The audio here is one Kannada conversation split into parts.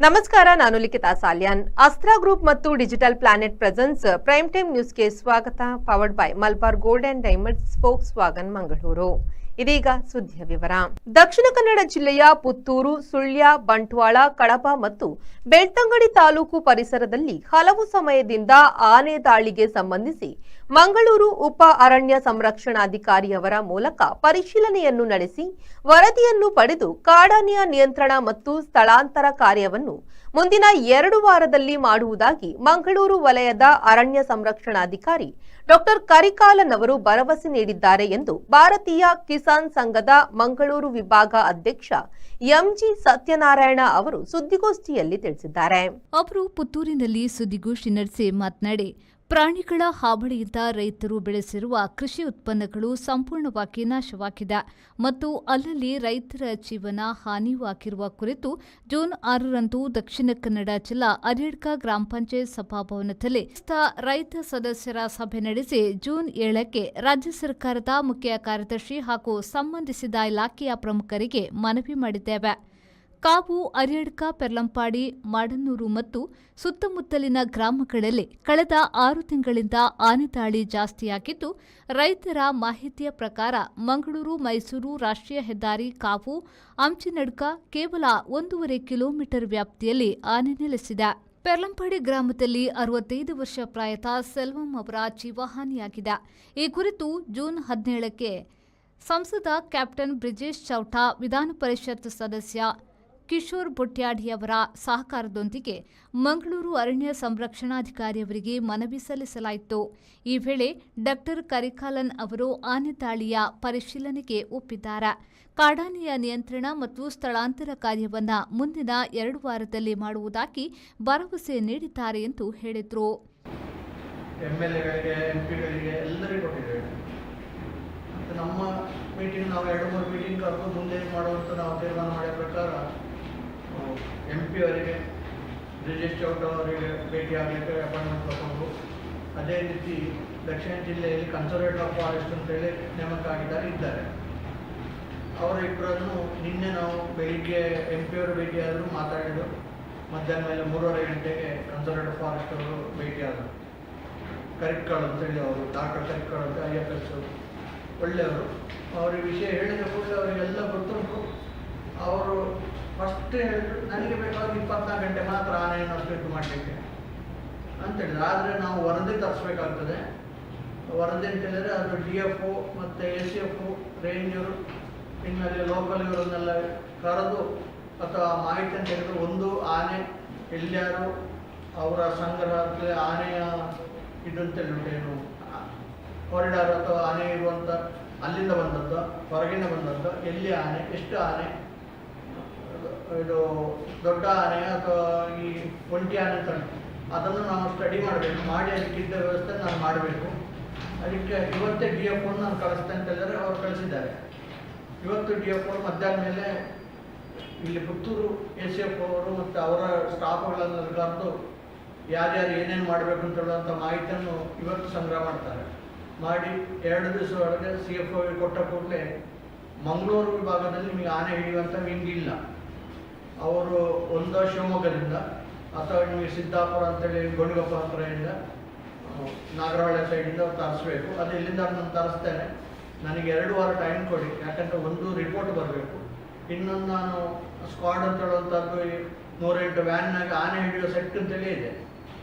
ನಮಸ್ಕಾರ, ನಾನು ಲಿಖಿತಾ ಸಾಲ್ಯಾನ್. ಅಸ್ತ್ರ ಗ್ರೂಪ್ ಮತ್ತು digital planet presence prime time ನ್ಯೂಸ್ಗೆ ಸ್ವಾಗತ. Powered by Malabar gold and diamonds, Volkswagen Mangaluru. ಇದೀಗ ಸುದ್ದಿಯ ವಿವರ. ದಕ್ಷಿಣ ಕನ್ನಡ ಜಿಲ್ಲೆಯ ಪುತ್ತೂರು, ಸುಳ್ಯ, ಬಂಟ್ವಾಳ, ಕಡಬ ಮತ್ತು ಬೆಳ್ತಂಗಡಿ ತಾಲೂಕು ಪರಿಸರದಲ್ಲಿ ಹಲವು ಸಮಯದಿಂದ ಆನೆ ದಾಳಿಗೆ ಸಂಬಂಧಿಸಿ ಮಂಗಳೂರು ಉಪ ಅರಣ್ಯ ಸಂರಕ್ಷಣಾಧಿಕಾರಿಯವರ ಮೂಲಕ ಪರಿಶೀಲನೆಯನ್ನು ನಡೆಸಿ ವರದಿಯನ್ನು ಪಡೆದು ಕಾಡಾನೆಯ ನಿಯಂತ್ರಣ ಮತ್ತು ಸ್ಥಳಾಂತರ ಕಾರ್ಯವನ್ನು ಮುಂದಿನ 2 ವಾರದಲ್ಲಿ ಮಾಡುವುದಾಗಿ ಮಂಗಳೂರು ವಲಯದ ಅರಣ್ಯ ಸಂರಕ್ಷಣಾಧಿಕಾರಿ ಡಾಕ್ಟರ್ ಕರಿಕಾಲನ್ ಅವರು ಭರವಸೆ ನೀಡಿದ್ದಾರೆ ಎಂದು ಭಾರತೀಯ ಕಿಸಾನ್ ಸಂಘದ ಮಂಗಳೂರು ವಿಭಾಗ ಅಧ್ಯಕ್ಷ ಎಂಜಿ ಸತ್ಯನಾರಾಯಣ ಅವರು ಸುದ್ದಿಗೋಷ್ಠಿಯಲ್ಲಿ ತಿಳಿಸಿದ್ದಾರೆ. ಅವರು ಪುತ್ತೂರಿನಲ್ಲಿ ಸುದ್ದಿಗೋಷ್ಠಿ ನಡೆಸಿ ಮಾತನಾಡಿ, ಪ್ರಾಣಿಗಳ ಹಾವಳಿಯಿಂದ ರೈತರು ಬೆಳೆಸಿರುವ ಕೃಷಿ ಉತ್ಪನ್ನಗಳು ಸಂಪೂರ್ಣವಾಗಿ ನಾಶವಾಗಿದೆ ಮತ್ತು ಅಲ್ಲಲ್ಲಿ ರೈತರ ಜೀವನ ಹಾನಿಯೂ ಆಗಿರುವ ಕುರಿತು ಜೂನ್ 6ರಂದು ದಕ್ಷಿಣ ಕನ್ನಡ ಜಿಲ್ಲಾ ಅರಿಯಡ್ಕ ಗ್ರಾಮ ಪಂಚಾಯತ್ ಸಭಾಭವನದಲ್ಲಿ ರೈತ ಸದಸ್ಯರ ಸಭೆ ನಡೆಸಿ ಜೂನ್ 7ಕ್ಕೆ ರಾಜ್ಯ ಸರ್ಕಾರದ ಮುಖ್ಯ ಕಾರ್ಯದರ್ಶಿ ಹಾಗೂ ಸಂಬಂಧಿಸಿದ ಇಲಾಖೆಯ ಪ್ರಮುಖರಿಗೆ ಮನವಿ ಮಾಡಿದ್ದೇವೆ. ಕಾವು, ಅರಿಯಡ್ಕ, ಪೆರ್ಲಂಪಾಡಿ, ಮಾಡನೂರು ಮತ್ತು ಸುತ್ತಮುತ್ತಲಿನ ಗ್ರಾಮಗಳಲ್ಲಿ ಕಳೆದ 6 ತಿಂಗಳಿಂದ ಆನೆ ದಾಳಿ ಜಾಸ್ತಿಯಾಗಿದ್ದು, ರೈತರ ಮಾಹಿತಿಯ ಪ್ರಕಾರ ಮಂಗಳೂರು ಮೈಸೂರು ರಾಷ್ಟ್ರೀಯ ಹೆದ್ದಾರಿ ಕಾವು ಅಂಚಿನಡ್ಕ ಕೇವಲ 1.5 ಕಿಲೋಮೀಟರ್ ವ್ಯಾಪ್ತಿಯಲ್ಲಿ ಆನೆ ನೆಲೆಸಿದೆ. ಪೆರ್ಲಂಪಾಡಿ ಗ್ರಾಮದಲ್ಲಿ 65 ವರ್ಷ ಪ್ರಾಯದ ಸೆಲ್ವಂ ಅವರ ಜೀವಹಾನಿಯಾಗಿದೆ. ಈ ಕುರಿತು ಜೂನ್ 17ಕ್ಕೆ ಸಂಸದ ಕ್ಯಾಪ್ಟನ್ ಬ್ರಿಜೇಶ್ ಚೌಟಾ, ವಿಧಾನ ಪರಿಷತ್ ಸದಸ್ಯ ಕಿಶೋರ್ ಬೊಟ್ಯಾಡಿಯವರ ಸಹಕಾರದೊಂದಿಗೆ ಮಂಗಳೂರು ಅರಣ್ಯ ಸಂರಕ್ಷಣಾಧಿಕಾರಿಯವರಿಗೆ ಮನವಿ ಸಲ್ಲಿಸಲಾಯಿತು. ಈ ವೇಳೆ ಡಾಕ್ಟರ್ ಕರಿಕಾಲನ್ ಅವರು ಆನೆ ದಾಳಿಯ ಪರಿಶೀಲನೆಗೆ ಒಪ್ಪಿದ್ದಾರೆ. ಕಾಡಾನೆಯ ನಿಯಂತ್ರಣ ಮತ್ತು ಸ್ಥಳಾಂತರ ಕಾರ್ಯವನ್ನು ಮುಂದಿನ 2 ವಾರದಲ್ಲಿ ಮಾಡುವುದಾಗಿ ಭರವಸೆ ನೀಡಿದ್ದಾರೆ ಎಂದು ಹೇಳಿದರು. ನಮ್ಮ ಮೀಟಿಂಗ್ ನಾವು 2-3 ಮೀಟಿಂಗ್ ಕರೆದು ಮುಂದೆ ಮಾಡುವಂಥ ನಾವು ತೀರ್ಮಾನ ಮಾಡಿದ ಪ್ರಕಾರ MP ಅವರಿಗೆ, ಬ್ರಿಜೇಶ್ ಚೌಟ ಅವರಿಗೆ ಭೇಟಿ ಆಗಲಿಕ್ಕೆ ಅಪಾಯಿಂಟ್ಮೆಂಟ್ ತಗೊಂಡು, ಅದೇ ರೀತಿ ದಕ್ಷಿಣ ಜಿಲ್ಲೆಯಲ್ಲಿ ಕನ್ಸರ್ವೇಟರ್ ಆಫ್ ಫಾರೆಸ್ಟ್ ಅಂತೇಳಿ ನೇಮಕ ಇದ್ದಾರೆ. ಅವರಿಬ್ಬರನ್ನು ನಿನ್ನೆ ನಾವು ಬೆಳಿಗ್ಗೆ MP ಅವರು ಭೇಟಿಯಾದರು, ಮಾತಾಡಿದರು. ಮಧ್ಯಾಹ್ನ ಮೇಲೆ 3:30 ಗಂಟೆಗೆ ಕನ್ಸರ್ವೇಟರ್ ಫಾರೆಸ್ಟ್ ಅವರು ಭೇಟಿಯಾದರು. ಕರಿಕಾಳು ಅಂತೇಳಿ ಅವರು, ಡಾಕ್ಟರ್ ಕರಿಕಾಳು ಅಂತ IFS ಒಳ್ಳೆಯವರು. ಅವ್ರಿಗೆ ವಿಷಯ ಹೇಳಿದ ಕೂಡಲೇ ಅವರಿಗೆಲ್ಲ ಗೊತ್ತುಂಟು. ಅವರು ಫಸ್ಟ್ ಹೇಳಿದ್ರು, ನನಗೆ ಬೇಕಾದ 24 ಗಂಟೆ ಮಾತ್ರ ಆನೆಯನ್ನು ಅಷ್ಟು ಮಾಡಲಿಕ್ಕೆ ಅಂತೇಳಿದ್ರು. ಆದರೆ ನಾವು ವರದಿ ತರಿಸ್ಬೇಕಾಗ್ತದೆ. ವರದಿ ಅಂತ ಹೇಳಿದರೆ ಅದು DFO ಮತ್ತು ACF, ರೇಂಜರು, ಇನ್ಮೇಲೆ ಲೋಕಲ್ ಇವರನ್ನೆಲ್ಲ ಕರೆದು ಅಥವಾ ಮಾಹಿತಿ ಅಂತ ಹೇಳಿದ್ರು, ಒಂದು ಆನೆ ಎಲ್ಲಾರು ಅವರ ಸಂಗ್ರಹಕ್ಕೆ ಆನೆಯ ಇದು ಅಂತೇಳಿ ಏನು ಕಾರಿಡಾರ್ ಅಥವಾ ಆನೆ ಇರುವಂಥ ಅಲ್ಲಿಂದ ಬಂದದ್ದು, ಹೊರಗಿಂದ ಬಂದದ್ದು, ಎಲ್ಲಿ ಆನೆ, ಎಷ್ಟು ಆನೆ, ಇದು ದೊಡ್ಡ ಆನೆ ಅಥವಾ ಈ ಒಂಟಿ ಆನೆ ಅಂತ ಅದನ್ನು ನಾವು ಸ್ಟಡಿ ಮಾಡಬೇಕು. ಮಾಡಿ ಅದಕ್ಕಿದ್ದ ವ್ಯವಸ್ಥೆ ನಾನು ಮಾಡಬೇಕು. ಅದಕ್ಕೆ ಇವತ್ತೇ DFO ನಾನು ಕಳಿಸ್ತೇನೆ ಅಂತ ಹೇಳಿದರೆ ಅವರು ಕಳಿಸಿದ್ದಾರೆ. ಇವತ್ತು DFO ಮಧ್ಯಾಹ್ನ ಮೇಲೆ ಇಲ್ಲಿ ಪುತ್ತೂರು ACF ಅವರು ಮತ್ತು ಅವರ ಸ್ಟಾಫ್ಗಳನ್ನು ಕರೆದು ಯಾರ್ಯಾರು ಏನೇನು ಮಾಡಬೇಕು ಅಂತ ಹೇಳುವಂಥ ಮಾಹಿತಿಯನ್ನು ಇವತ್ತು ಸಂಗ್ರಹ ಮಾಡ್ತಾರೆ. ಮಾಡಿ 2 ದಿವಸ ಒಳಗೆ CFO ಕೊಟ್ಟ ಕೂಡಲೇ ಮಂಗಳೂರು ವಿಭಾಗದಲ್ಲಿ ನಿಮಗೆ ಆನೆ ಹಿಡಿಯುವಂಥ ವಿಂಗ್ ಇಲ್ಲ. ಅವರು ಒಂದು ಶಿವಮೊಗ್ಗದಿಂದ ಅಥವಾ ನಿಮಗೆ ಸಿದ್ದಾಪುರ ಅಂತೇಳಿ ಗೋಣಿಗೊಪ್ಪ ಹತ್ತಿರದಿಂದ ನಾಗರಹೊಳೆ ಸೈಡಿಂದ ಅವ್ರು ತರಿಸ್ಬೇಕು. ಅದು ಇಲ್ಲಿಂದ ನಾನು ತರಿಸ್ತೇನೆ. ನನಗೆ 2 ವಾರ ಟೈಮ್ ಕೊಡಿ. ಯಾಕಂದರೆ ಒಂದು ರಿಪೋರ್ಟ್ ಬರಬೇಕು, ಇನ್ನೊಂದು ನಾನು ಸ್ಕ್ವಾಡ್ ಅಂತ ಹೇಳುವಂಥದ್ದು 108 ವ್ಯಾನ್ನಾಗ ಆನೆ ಹಿಡಿಯೋ ಸೆಟ್ ಅಂತೇಳಿ ಇದೆ.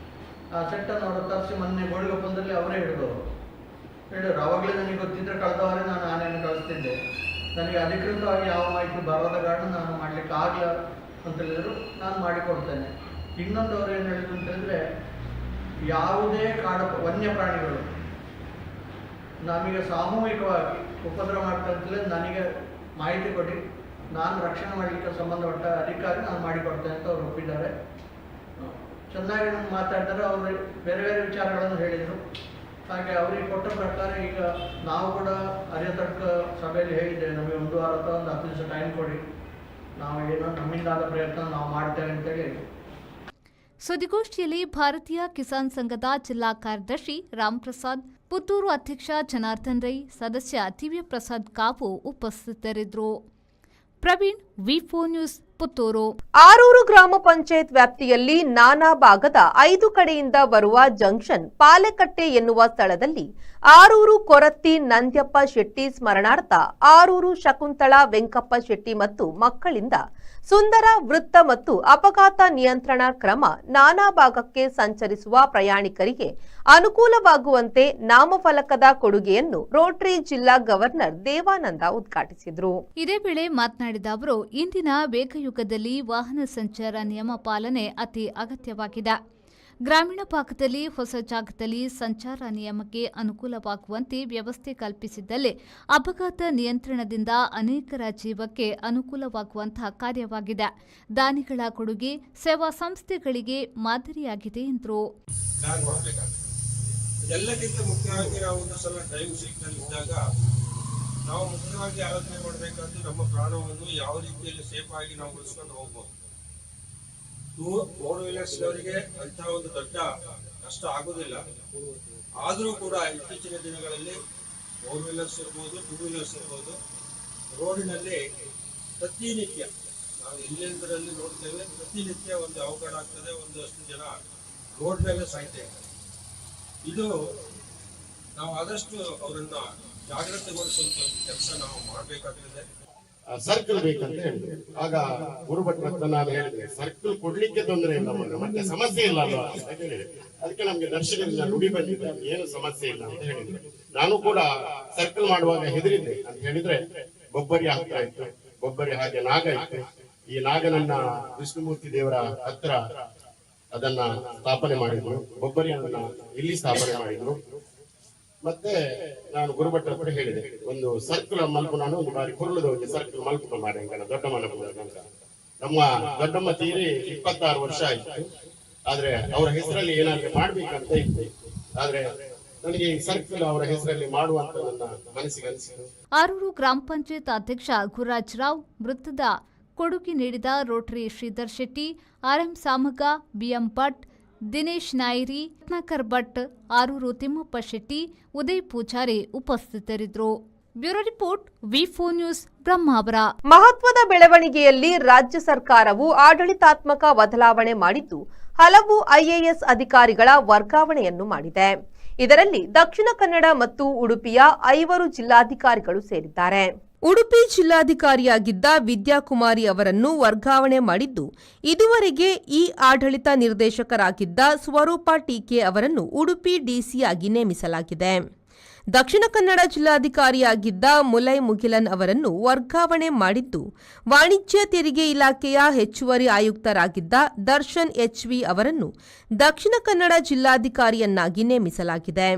ಆ ಸೆಟ್ಟನ್ನು ಅವರು ತರಿಸಿ ಮೊನ್ನೆ ಗೋಣಿಗೊಪ್ಪದಲ್ಲಿ ಅವರೇ ಹೇಳಿದವರು. ಅವಾಗಲೇ ನನಗೆ ಗೊತ್ತಿದ್ದರೆ ಕಳೆದವರೇ ನಾನು ಆನೆಯನ್ನು ಕಳಿಸ್ತಿದ್ದೆ. ನನಗೆ ಅಧಿಕೃತವಾಗಿ ಯಾವ ಮಾಹಿತಿ ಬರೋದ ಕಾರಣ ನಾನು ಮಾಡಲಿಕ್ಕೆ ಆಗಲ್ಲ ಅಂತ ಹೇಳಿದ್ರು. ನಾನು ಮಾಡಿಕೊಡ್ತೇನೆ. ಇನ್ನೊಂದು ಅವರು ಏನು ಹೇಳಿದ್ರು ಅಂತ ಹೇಳಿದ್ರೆ, ಯಾವುದೇ ವನ್ಯ ಪ್ರಾಣಿಗಳು ನಮಗೆ ಸಾಮೂಹಿಕವಾಗಿ ಉಪದ್ರವ ಮಾಡ್ತಂತಲೇ ನನಗೆ ಮಾಹಿತಿ ಕೊಡಿ, ನಾನು ರಕ್ಷಣೆ ಮಾಡಲಿಕ್ಕೆ ಸಂಬಂಧಪಟ್ಟ ಅಧಿಕಾರಿ ನಾನು ಮಾಡಿಕೊಡ್ತೇನೆ ಅಂತ ಅವರು ಒಪ್ಪಿದ್ದಾರೆ. ಚೆನ್ನಾಗಿ ನಾನು ಮಾತಾಡಿದರೆ ಅವರು ಬೇರೆ ಬೇರೆ ವಿಚಾರಗಳನ್ನು ಹೇಳಿದರು. ಹಾಗೆ ಅವರಿಗೆ ಕೊಟ್ಟ ಪ್ರಕಾರ ಈಗ ನಾವು ಕೂಡ ಅರಿಯತಕ್ಕ ಸಭೆಯಲ್ಲಿ ಹೇಳಿದ್ದೇವೆ, ನಮಗೆ 1 ವಾರ ಅಥವಾ 10 ದಿವಸ ಟೈಮ್ ಕೊಡಿ, ನಾವು ಏನೋ ನಮ್ಮಿಂದಾದ ಪ್ರಯತ್ನ ನಾವು ಮಾಡ್ತೇವೆ ಅಂತೇಳಿ. ಸುದ್ದಿಗೋಷ್ಠಿಯಲ್ಲಿ ಭಾರತೀಯ ಕಿಸಾನ್ ಸಂಘದ ಜಿಲ್ಲಾ ಕಾರ್ಯದರ್ಶಿ ರಾಮಪ್ರಸಾದ್, ಪುತ್ತೂರು ಅಧ್ಯಕ್ಷ ಜನಾರ್ದನ್ ರೈ, ಸದಸ್ಯ ದಿವ್ಯಪ್ರಸಾದ್ ಕಾವು ಉಪಸ್ಥಿತರಿದ್ದರು. Praveen, V4 news. ಪುತ್ತೂರು. ಆರೂರು ಗ್ರಾಮ ಪಂಚಾಯತ್ ವ್ಯಾಪ್ತಿಯಲ್ಲಿ ನಾನಾ ಭಾಗದ 5 ಕಡೆಯಿಂದ ಬರುವ ಜಂಕ್ಷನ್ ಪಾಲೆಕಟ್ಟೆ ಎನ್ನುವ ಸ್ಥಳದಲ್ಲಿ ಆರೂರು ಕೊರತ್ತಿ ನಂದ್ಯಪ್ಪ ಶೆಟ್ಟಿ ಸ್ಮರಣಾರ್ಥ ಆರೂರು ಶಕುಂತಳಾ ವೆಂಕಪ್ಪ ಶೆಟ್ಟಿ ಮತ್ತು ಮಕ್ಕಳಿಂದ ಸುಂದರ ವೃತ್ತ ಮತ್ತು ಅಪಘಾತ ನಿಯಂತ್ರಣ ಕ್ರಮ ನಾನಾ ಭಾಗಕ್ಕೆ ಸಂಚರಿಸುವ ಪ್ರಯಾಣಿಕರಿಗೆ ಅನುಕೂಲವಾಗುವಂತೆ ನಾಮಫಲಕದ ಕೊಡುಗೆಯನ್ನು ರೋಟರಿ ಜಿಲ್ಲಾ ಗವರ್ನರ್ ದೇವಾನಂದ ಉದ್ಘಾಟಿಸಿದರು. ಇದೇ ವೇಳೆ ಮಾತನಾಡಿದ ಅವರು, ಇಂದಿನ ವೇಗಯುಗದಲ್ಲಿ ವಾಹನ ಸಂಚಾರ ನಿಯಮ ಪಾಲನೆ ಅತಿ ಅಗತ್ಯವಾಗಿದೆ. ಗ್ರಾಮೀಣ ಭಾಗದಲ್ಲಿ ಹೊಸ ಜಾಗದಲ್ಲಿ ಸಂಚಾರ ನಿಯಮಕ್ಕೆ ಅನುಕೂಲವಾಗುವಂತೆ ವ್ಯವಸ್ಥೆ ಕಲ್ಪಿಸಿದ್ದಲ್ಲಿ ಅಪಘಾತ ನಿಯಂತ್ರಣದಿಂದ ಅನೇಕರ ಜೀವಕ್ಕೆ ಅನುಕೂಲವಾಗುವಂತಹ ಕಾರ್ಯವಾಗಿದೆ. ದಾನಿಗಳ ಕೊಡುಗೆ ಸೇವಾ ಸಂಸ್ಥೆಗಳಿಗೆ ಮಾದರಿಯಾಗಿದೆ ಎಂದರು. ಎಲ್ಲಕ್ಕಿಂತ ಮುಖ್ಯವಾಗಿ ನಾವು ಒಂದು ಸಲ ಡ್ರೈವಿಂಗ್ ಸೀಟ್ನಲ್ಲಿ ಇದ್ದಾಗ ನಾವು ಮುಖ್ಯವಾಗಿ ಆಲೋಚನೆ ಮಾಡಬೇಕಾದ್ರೆ ನಮ್ಮ ಪ್ರಾಣವನ್ನು ಯಾವ ರೀತಿಯಲ್ಲಿ ಸೇಫ್ ಆಗಿ ನಾವು ಉಳಿಸ್ಕೊಂಡು ಹೋಗ್ಬೋದು. ಫೋರ್ ವೀಲರ್ಸ್ನವರಿಗೆ ಅಂತ ಒಂದು ದೊಡ್ಡ ನಷ್ಟ ಆಗೋದಿಲ್ಲ. ಆದರೂ ಕೂಡ ಇತ್ತೀಚಿನ ದಿನಗಳಲ್ಲಿ ಫೋರ್ ವೀಲರ್ಸ್ ಇರ್ಬೋದು, ಟೂ ವೀಲರ್ಸ್ ಇರ್ಬೋದು, ರೋಡಿನಲ್ಲಿ ಪ್ರತಿನಿತ್ಯ ನಾವು ಎಲ್ಲೆಂದರಲ್ಲಿ ನೋಡ್ತೇವೆ, ಪ್ರತಿನಿತ್ಯ ಒಂದು ಅವಘಡ ಆಗ್ತದೆ. ಒಂದಷ್ಟು ಜನ ರೋಡ್ ಮೇಲೆ ಸಾಯ್ತೇವೆ. ಇದು ನಾವು ಆದಷ್ಟು ಅವರನ್ನ ಜಾಗೃತಿಗೊಳಿಸುವಂತ ಕೆಲಸ ನಾವು ಮಾಡಬೇಕಾಗ್ತದೆ. ಸರ್ಕಲ್ ಬೇಕಂತ ಹೇಳಿದ್ರು. ಆಗ ಗುರುಭಟ್ರ ಹತ್ರ ನಾನು ಹೇಳಿದೆ, ಸರ್ಕಲ್ ಕೊಡ್ಲಿಕ್ಕೆ ತೊಂದರೆ ಇಲ್ಲ, ಮತ್ತೆ ಸಮಸ್ಯೆ ಇಲ್ಲ ಅಲ್ವಾ ಅಂತ ಹೇಳಿದೆ. ಅದಕ್ಕೆ ನಮ್ಗೆ ದರ್ಶನದಿಂದ ನುಡಿ ಬಂದಿದೆ, ಏನು ಸಮಸ್ಯೆ ಇಲ್ಲ ಅಂತ ಹೇಳಿದ್ರೆ. ನಾನು ಕೂಡ ಸರ್ಕಲ್ ಮಾಡುವಾಗ ಹೆದರಿದ್ದೆ ಅಂತ ಹೇಳಿದ್ರೆ, ಗೊಬ್ಬರಿ ಆಗ್ತಾ ಇತ್ತು, ಗೊಬ್ಬರಿ ಹಾಗೆ ನಾಗ ಇತ್ತು. ಈ ನಾಗನನ್ನ ವಿಷ್ಣುಮೂರ್ತಿ ದೇವರ ಹತ್ರ ಅದನ್ನ ಸ್ಥಾಪನೆ ಮಾಡಿದ್ರು, ಗೊಬ್ಬರಿಯನ್ನ ಇಲ್ಲಿ ಸ್ಥಾಪನೆ ಮಾಡಿದ್ರು. ಮತ್ತೆ ನಾನು ಗುರುಭಟ್ರ ಹತ್ರ ಹೇಳಿದೆ, ಒಂದು ಸರ್ಕಲ್ ಮಲ್ಪು ನಾನು ಒಂದು ಬಾರಿ ಕುರುಳದ ಹೋಗಿ ಸರ್ಕಲ್ ಮಲ್ಪು ಮಾಡಿ ದೊಡ್ಡಮ್ಮನ ಅಂತ. ನಮ್ಮ ದೊಡ್ಡಮ್ಮ ತೀರಿ 26 ವರ್ಷ ಆಯ್ತು. ಆದ್ರೆ ಅವರ ಹೆಸರಲ್ಲಿ ಏನಾದ್ರು ಮಾಡ್ಬೇಕಂತ ಇತ್ತು. ಆದ್ರೆ ನನಗೆ ಈ ಸರ್ಕಲ್ ಅವರ ಹೆಸರಲ್ಲಿ ಮಾಡುವಂತ ನನ್ನ ಮನಸ್ಸಿಗೆ ಅನಿಸಿತು. ಆರೂರು ಗ್ರಾಮ ಪಂಚಾಯತ್ ಅಧ್ಯಕ್ಷ ಗುರುರಾಜ್ ರಾವ್ ವೃತ್ತದ ಕೊಡುಗೆ ನೀಡಿದ Rotary Shridhar Shetty, RM Samaga, BM Bhat, Dinesh Nayri, Ratnakar Bhat, Aruru Thimmappa Shetty, Uday Poojary ಉಪಸ್ಥಿತರಿದ್ದರು. ಬ್ಯೂರೋ ರಿಪೋರ್ಟ್, ವಿ4 ನ್ಯೂಸ್, ಬ್ರಹ್ಮಾವರ. ಮಹತ್ವದ ಬೆಳವಣಿಗೆಯಲ್ಲಿ ರಾಜ್ಯ ಸರ್ಕಾರವು ಆಡಳಿತಾತ್ಮಕ ಬದಲಾವಣೆ ಮಾಡಿದ್ದು ಹಲವು ಐಎಎಸ್ ಅಧಿಕಾರಿಗಳ ವರ್ಗಾವಣೆಯನ್ನು ಮಾಡಿದೆ. ಇದರಲ್ಲಿ ದಕ್ಷಿಣ ಕನ್ನಡ ಮತ್ತು ಉಡುಪಿಯ 5 ಜಿಲ್ಲಾಧಿಕಾರಿಗಳು ಸೇರಿದ್ದಾರೆ. ಉಡುಪಿ ಜಿಲ್ಲಾಧಿಕಾರಿಯಾಗಿದ್ದ ವಿದ್ಯಾಕುಮಾರಿ ಅವರನ್ನು ವರ್ಗಾವಣೆ ಮಾಡಿದ್ದು, ಇದುವರೆಗೆ ಈ ಆಡಳಿತ ನಿರ್ದೇಶಕರಾಗಿದ್ದ ಸ್ವರೂಪ ಟೀಕೆ ಅವರನ್ನು ಉಡುಪಿ ಡಿಸಿಯಾಗಿ ನೇಮಿಸಲಾಗಿದೆ. ದಕ್ಷಿಣ ಕನ್ನಡ ಜಿಲ್ಲಾಧಿಕಾರಿಯಾಗಿದ್ದ ಮುಲೈ ಮುಗಿಲನ್ ಅವರನ್ನು ವರ್ಗಾವಣೆ ಮಾಡಿದ್ದು, ವಾಣಿಜ್ಯ ತೆರಿಗೆ ಇಲಾಖೆಯ ಹೆಚ್ಚುವರಿ ಆಯುಕ್ತರಾಗಿದ್ದ ದರ್ಶನ್ ಎಚ್ವಿ ಅವರನ್ನು ದಕ್ಷಿಣ ಕನ್ನಡ ಜಿಲ್ಲಾಧಿಕಾರಿಯನ್ನಾಗಿ ನೇಮಿಸಲಾಗಿದೆ.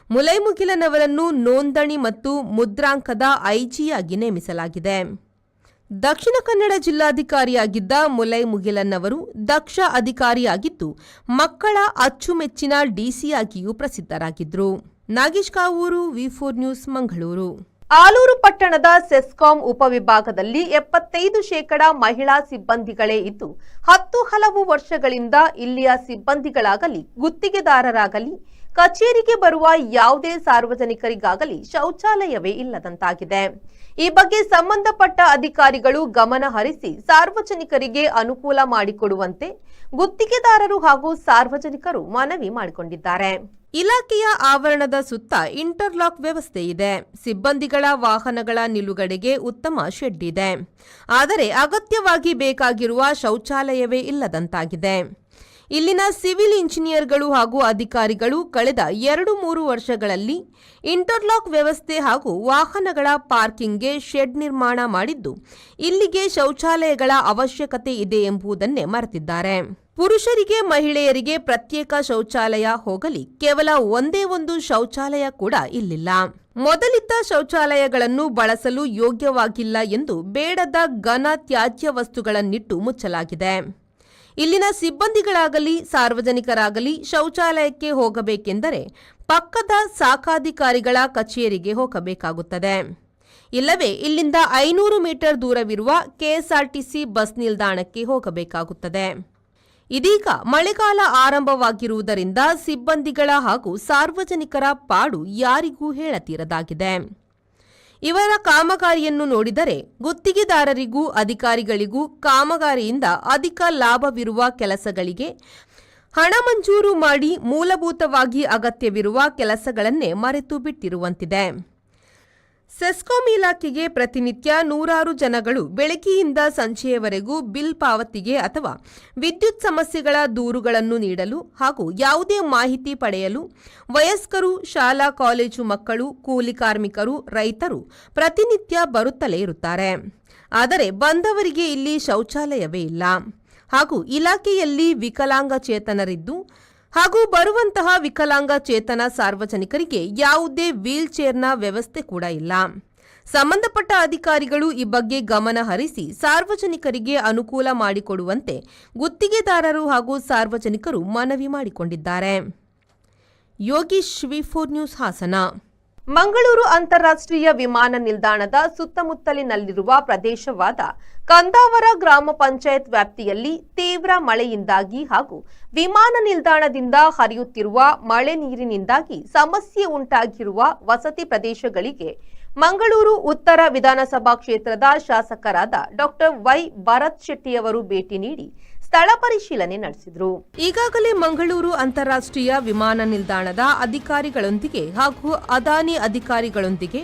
ಮುಲೈ ಮುಗಿಲನ್ ಅವರನ್ನು ನೋಂದಣಿ ಮತ್ತು ಮುದ್ರಾಂಕದ ಐಜಿಯಾಗಿ ನೇಮಿಸಲಾಗಿದೆ. ದಕ್ಷಿಣ ಕನ್ನಡ ಜಿಲ್ಲಾಧಿಕಾರಿಯಾಗಿದ್ದ ಮುಲೈ ಮುಗಿಲನ್ ಅವರು ದಕ್ಷ ಅಧಿಕಾರಿಯಾಗಿದ್ದು, ಮಕ್ಕಳ ಅಚ್ಚುಮೆಚ್ಚಿನ ಡಿಸಿಯಾಗಿಯೂ ಪ್ರಸಿದ್ಧರಾಗಿದ್ದರು. ನಾಗೇಶ್ ಕಾವೂರು, ವಿ4 ನ್ಯೂಸ್, ಮಂಗಳೂರು. ಆಲೂರು ಪಟ್ಟಣದ ಸೆಸ್ಕಾಂ ಉಪವಿಭಾಗದಲ್ಲಿ 75% ಮಹಿಳಾ ಸಿಬ್ಬಂದಿಗಳೇ ಇದ್ದು, 10 ಹಲವು ವರ್ಷಗಳಿಂದ ಇಲ್ಲಿಯ ಸಿಬ್ಬಂದಿಗಳಾಗಲಿ ಗುತ್ತಿಗೆದಾರರಾಗಲಿ ಕಚೇರಿಗೆ ಬರುವ ಯಾವುದೇ ಸಾರ್ವಜನಿಕರಿಗಾಗಲಿ ಶೌಚಾಲಯವೇ ಇಲ್ಲದಂತಾಗಿದೆ. ಈ ಬಗ್ಗೆ ಸಂಬಂಧಪಟ್ಟ ಅಧಿಕಾರಿಗಳು ಗಮನ ಹರಿಸಿ ಸಾರ್ವಜನಿಕರಿಗೆ ಅನುಕೂಲ ಮಾಡಿಕೊಡುವಂತೆ ಗುತ್ತಿಗೆದಾರರು ಹಾಗೂ ಸಾರ್ವಜನಿಕರು ಮನವಿ ಮಾಡಿಕೊಂಡಿದ್ದಾರೆ. ಇಲಾಖೆಯ ಆವರಣದ ಸುತ್ತ ಇಂಟರ್ಲಾಕ್ ವ್ಯವಸ್ಥೆ ಇದೆ. ಸಿಬ್ಬಂದಿಗಳ ವಾಹನಗಳ ನಿಲುಗಡೆಗೆ ಉತ್ತಮ ಶೆಡ್ ಇದೆ. ಆದರೆ ಅಗತ್ಯವಾಗಿ ಬೇಕಾಗಿರುವ ಶೌಚಾಲಯವೇ ಇಲ್ಲದಂತಾಗಿದೆ. ಇಲ್ಲಿನ ಸಿವಿಲ್ ಇಂಜಿನಿಯರ್ಗಳು ಹಾಗೂ ಅಧಿಕಾರಿಗಳು ಕಳೆದ 2-3 ವರ್ಷಗಳಲ್ಲಿ ಇಂಟರ್ಲಾಕ್ ವ್ಯವಸ್ಥೆ ಹಾಗೂ ವಾಹನಗಳ ಪಾರ್ಕಿಂಗ್ಗೆ ಶೆಡ್ ನಿರ್ಮಾಣ ಮಾಡಿದ್ದು, ಇಲ್ಲಿಗೆ ಶೌಚಾಲಯಗಳ ಅವಶ್ಯಕತೆ ಇದೆ ಎಂಬುದನ್ನೇ ಮರೆತಿದ್ದಾರೆ. ಪುರುಷರಿಗೆ ಮಹಿಳೆಯರಿಗೆ ಪ್ರತ್ಯೇಕ ಶೌಚಾಲಯ ಹೋಗಲಿ ಕೇವಲ ಒಂದೇ ಒಂದು ಶೌಚಾಲಯ ಕೂಡ ಇಲ್ಲಿಲ್ಲ. ಮೊದಲಿದ್ದ ಶೌಚಾಲಯಗಳನ್ನು ಬಳಸಲು ಯೋಗ್ಯವಾಗಿಲ್ಲ ಎಂದು ಬೇಡದ ಘನ ತ್ಯಾಜ್ಯ ವಸ್ತುಗಳನ್ನಿಟ್ಟು ಮುಚ್ಚಲಾಗಿದೆ. ಇಲ್ಲಿನ ಸಿಬ್ಬಂದಿಗಳಾಗಲಿ ಸಾರ್ವಜನಿಕರಾಗಲಿ ಶೌಚಾಲಯಕ್ಕೆ ಹೋಗಬೇಕೆಂದರೆ ಪಕ್ಕದ ಶಾಖಾಧಿಕಾರಿಗಳ ಕಚೇರಿಗೆ ಹೋಗಬೇಕಾಗುತ್ತದೆ. ಇಲ್ಲವೇ ಇಲ್ಲಿಂದ 500 ಮೀಟರ್ ದೂರವಿರುವ ಕೆಎಸ್ಆರ್ಟಿಸಿ ಬಸ್ ನಿಲ್ದಾಣಕ್ಕೆ ಹೋಗಬೇಕಾಗುತ್ತದೆ. ಇದೀಗ ಮಳೆಗಾಲ ಆರಂಭವಾಗಿರುವುದರಿಂದ ಸಿಬ್ಬಂದಿಗಳ ಹಾಗೂ ಸಾರ್ವಜನಿಕರ ಪಾಡು ಯಾರಿಗೂ ಹೇಳತೀರದಾಗಿದೆ. ಇವರ ಕಾಮಗಾರಿಯನ್ನು ನೋಡಿದರೆ ಗುತ್ತಿಗೆದಾರರಿಗೂ ಅಧಿಕಾರಿಗಳಿಗೂ ಕಾಮಗಾರಿಯಿಂದ ಅಧಿಕ ಲಾಭವಿರುವ ಕೆಲಸಗಳಿಗೆ ಹಣ ಮಂಜೂರು ಮಾಡಿ ಮೂಲಭೂತವಾಗಿ ಅಗತ್ಯವಿರುವ ಕೆಲಸಗಳನ್ನೇ ಮರೆತು ಬಿಟ್ಟಿರುವಂತಿದೆ. ಸೆಸ್ಕಾಂ ಇಲಾಖೆಗೆ ಪ್ರತಿನಿತ್ಯ ನೂರಾರು ಜನಗಳು ಬೆಳಗ್ಗೆಯಿಂದ ಸಂಜೆಯವರೆಗೂ ಬಿಲ್ ಪಾವತಿಗೆ ಅಥವಾ ವಿದ್ಯುತ್ ಸಮಸ್ಯೆಗಳ ದೂರುಗಳನ್ನು ನೀಡಲು ಹಾಗೂ ಯಾವುದೇ ಮಾಹಿತಿ ಪಡೆಯಲು ವಯಸ್ಕರು, ಶಾಲಾ ಕಾಲೇಜು ಮಕ್ಕಳು, ಕೂಲಿ ಕಾರ್ಮಿಕರು, ರೈತರು ಪ್ರತಿನಿತ್ಯ ಬರುತ್ತಲೇ ಇರುತ್ತಾರೆ. ಆದರೆ ಬಂದವರಿಗೆ ಇಲ್ಲಿ ಶೌಚಾಲಯವೇ ಇಲ್ಲ ಹಾಗೂ ಇಲಾಖೆಯಲ್ಲಿ ವಿಕಲಾಂಗಚೇತನರಿದ್ದು ಹಾಗೂ ಬರುವಂತಹ ವಿಕಲಾಂಗಚೇತನ ಸಾರ್ವಜನಿಕರಿಗೆ ಯಾವುದೇ ವೀಲ್ ಚೇರ್ನ ವ್ಯವಸ್ಥೆ ಕೂಡ ಇಲ್ಲ. ಸಂಬಂಧಪಟ್ಟ ಅಧಿಕಾರಿಗಳು ಈ ಬಗ್ಗೆ ಗಮನ ಹರಿಸಿ ಸಾರ್ವಜನಿಕರಿಗೆ ಅನುಕೂಲ ಮಾಡಿಕೊಡುವಂತೆ ಗುತ್ತಿಗೆದಾರರು ಹಾಗೂ ಸಾರ್ವಜನಿಕರು ಮನವಿ ಮಾಡಿಕೊಂಡಿದ್ದಾರೆ. ಯೋಗೀಶ್, ವಿ4 ನ್ಯೂಸ್, ಹಾಸನ. ಮಂಗಳೂರು ಅಂತಾರಾಷ್ಟ್ರೀಯ ವಿಮಾನ ನಿಲ್ದಾಣದ ಸುತ್ತಮುತ್ತಲಿನಲ್ಲಿರುವ ಪ್ರದೇಶವಾದ ಕಂದಾವರ ಗ್ರಾಮ ಪಂಚಾಯತ್ ವ್ಯಾಪ್ತಿಯಲ್ಲಿ ತೀವ್ರ ಮಳೆಯಿಂದಾಗಿ ಹಾಗೂ ವಿಮಾನ ನಿಲ್ದಾಣದಿಂದ ಹರಿಯುತ್ತಿರುವ ಮಳೆ ನೀರಿನಿಂದಾಗಿ ಸಮಸ್ಯೆ ಉಂಟಾಗಿರುವ ವಸತಿ ಪ್ರದೇಶಗಳಿಗೆ ಮಂಗಳೂರು ಉತ್ತರ ವಿಧಾನಸಭಾ ಕ್ಷೇತ್ರದ ಶಾಸಕರಾದ ಡಾಕ್ಟರ್ ವೈ ಭರತ್ ಶೆಟ್ಟಿಯವರು ಭೇಟಿ ನೀಡಿ ಸ್ಥಳ ಪರಿಶೀಲನೆ ನಡೆಸಿದರು. ಈಗಾಗಲೇ ಮಂಗಳೂರು ಅಂತಾರಾಷ್ಟ್ರೀಯ ವಿಮಾನ ನಿಲ್ದಾಣದ ಅಧಿಕಾರಿಗಳೊಂದಿಗೆ ಹಾಗೂ ಅದಾನಿ ಅಧಿಕಾರಿಗಳೊಂದಿಗೆ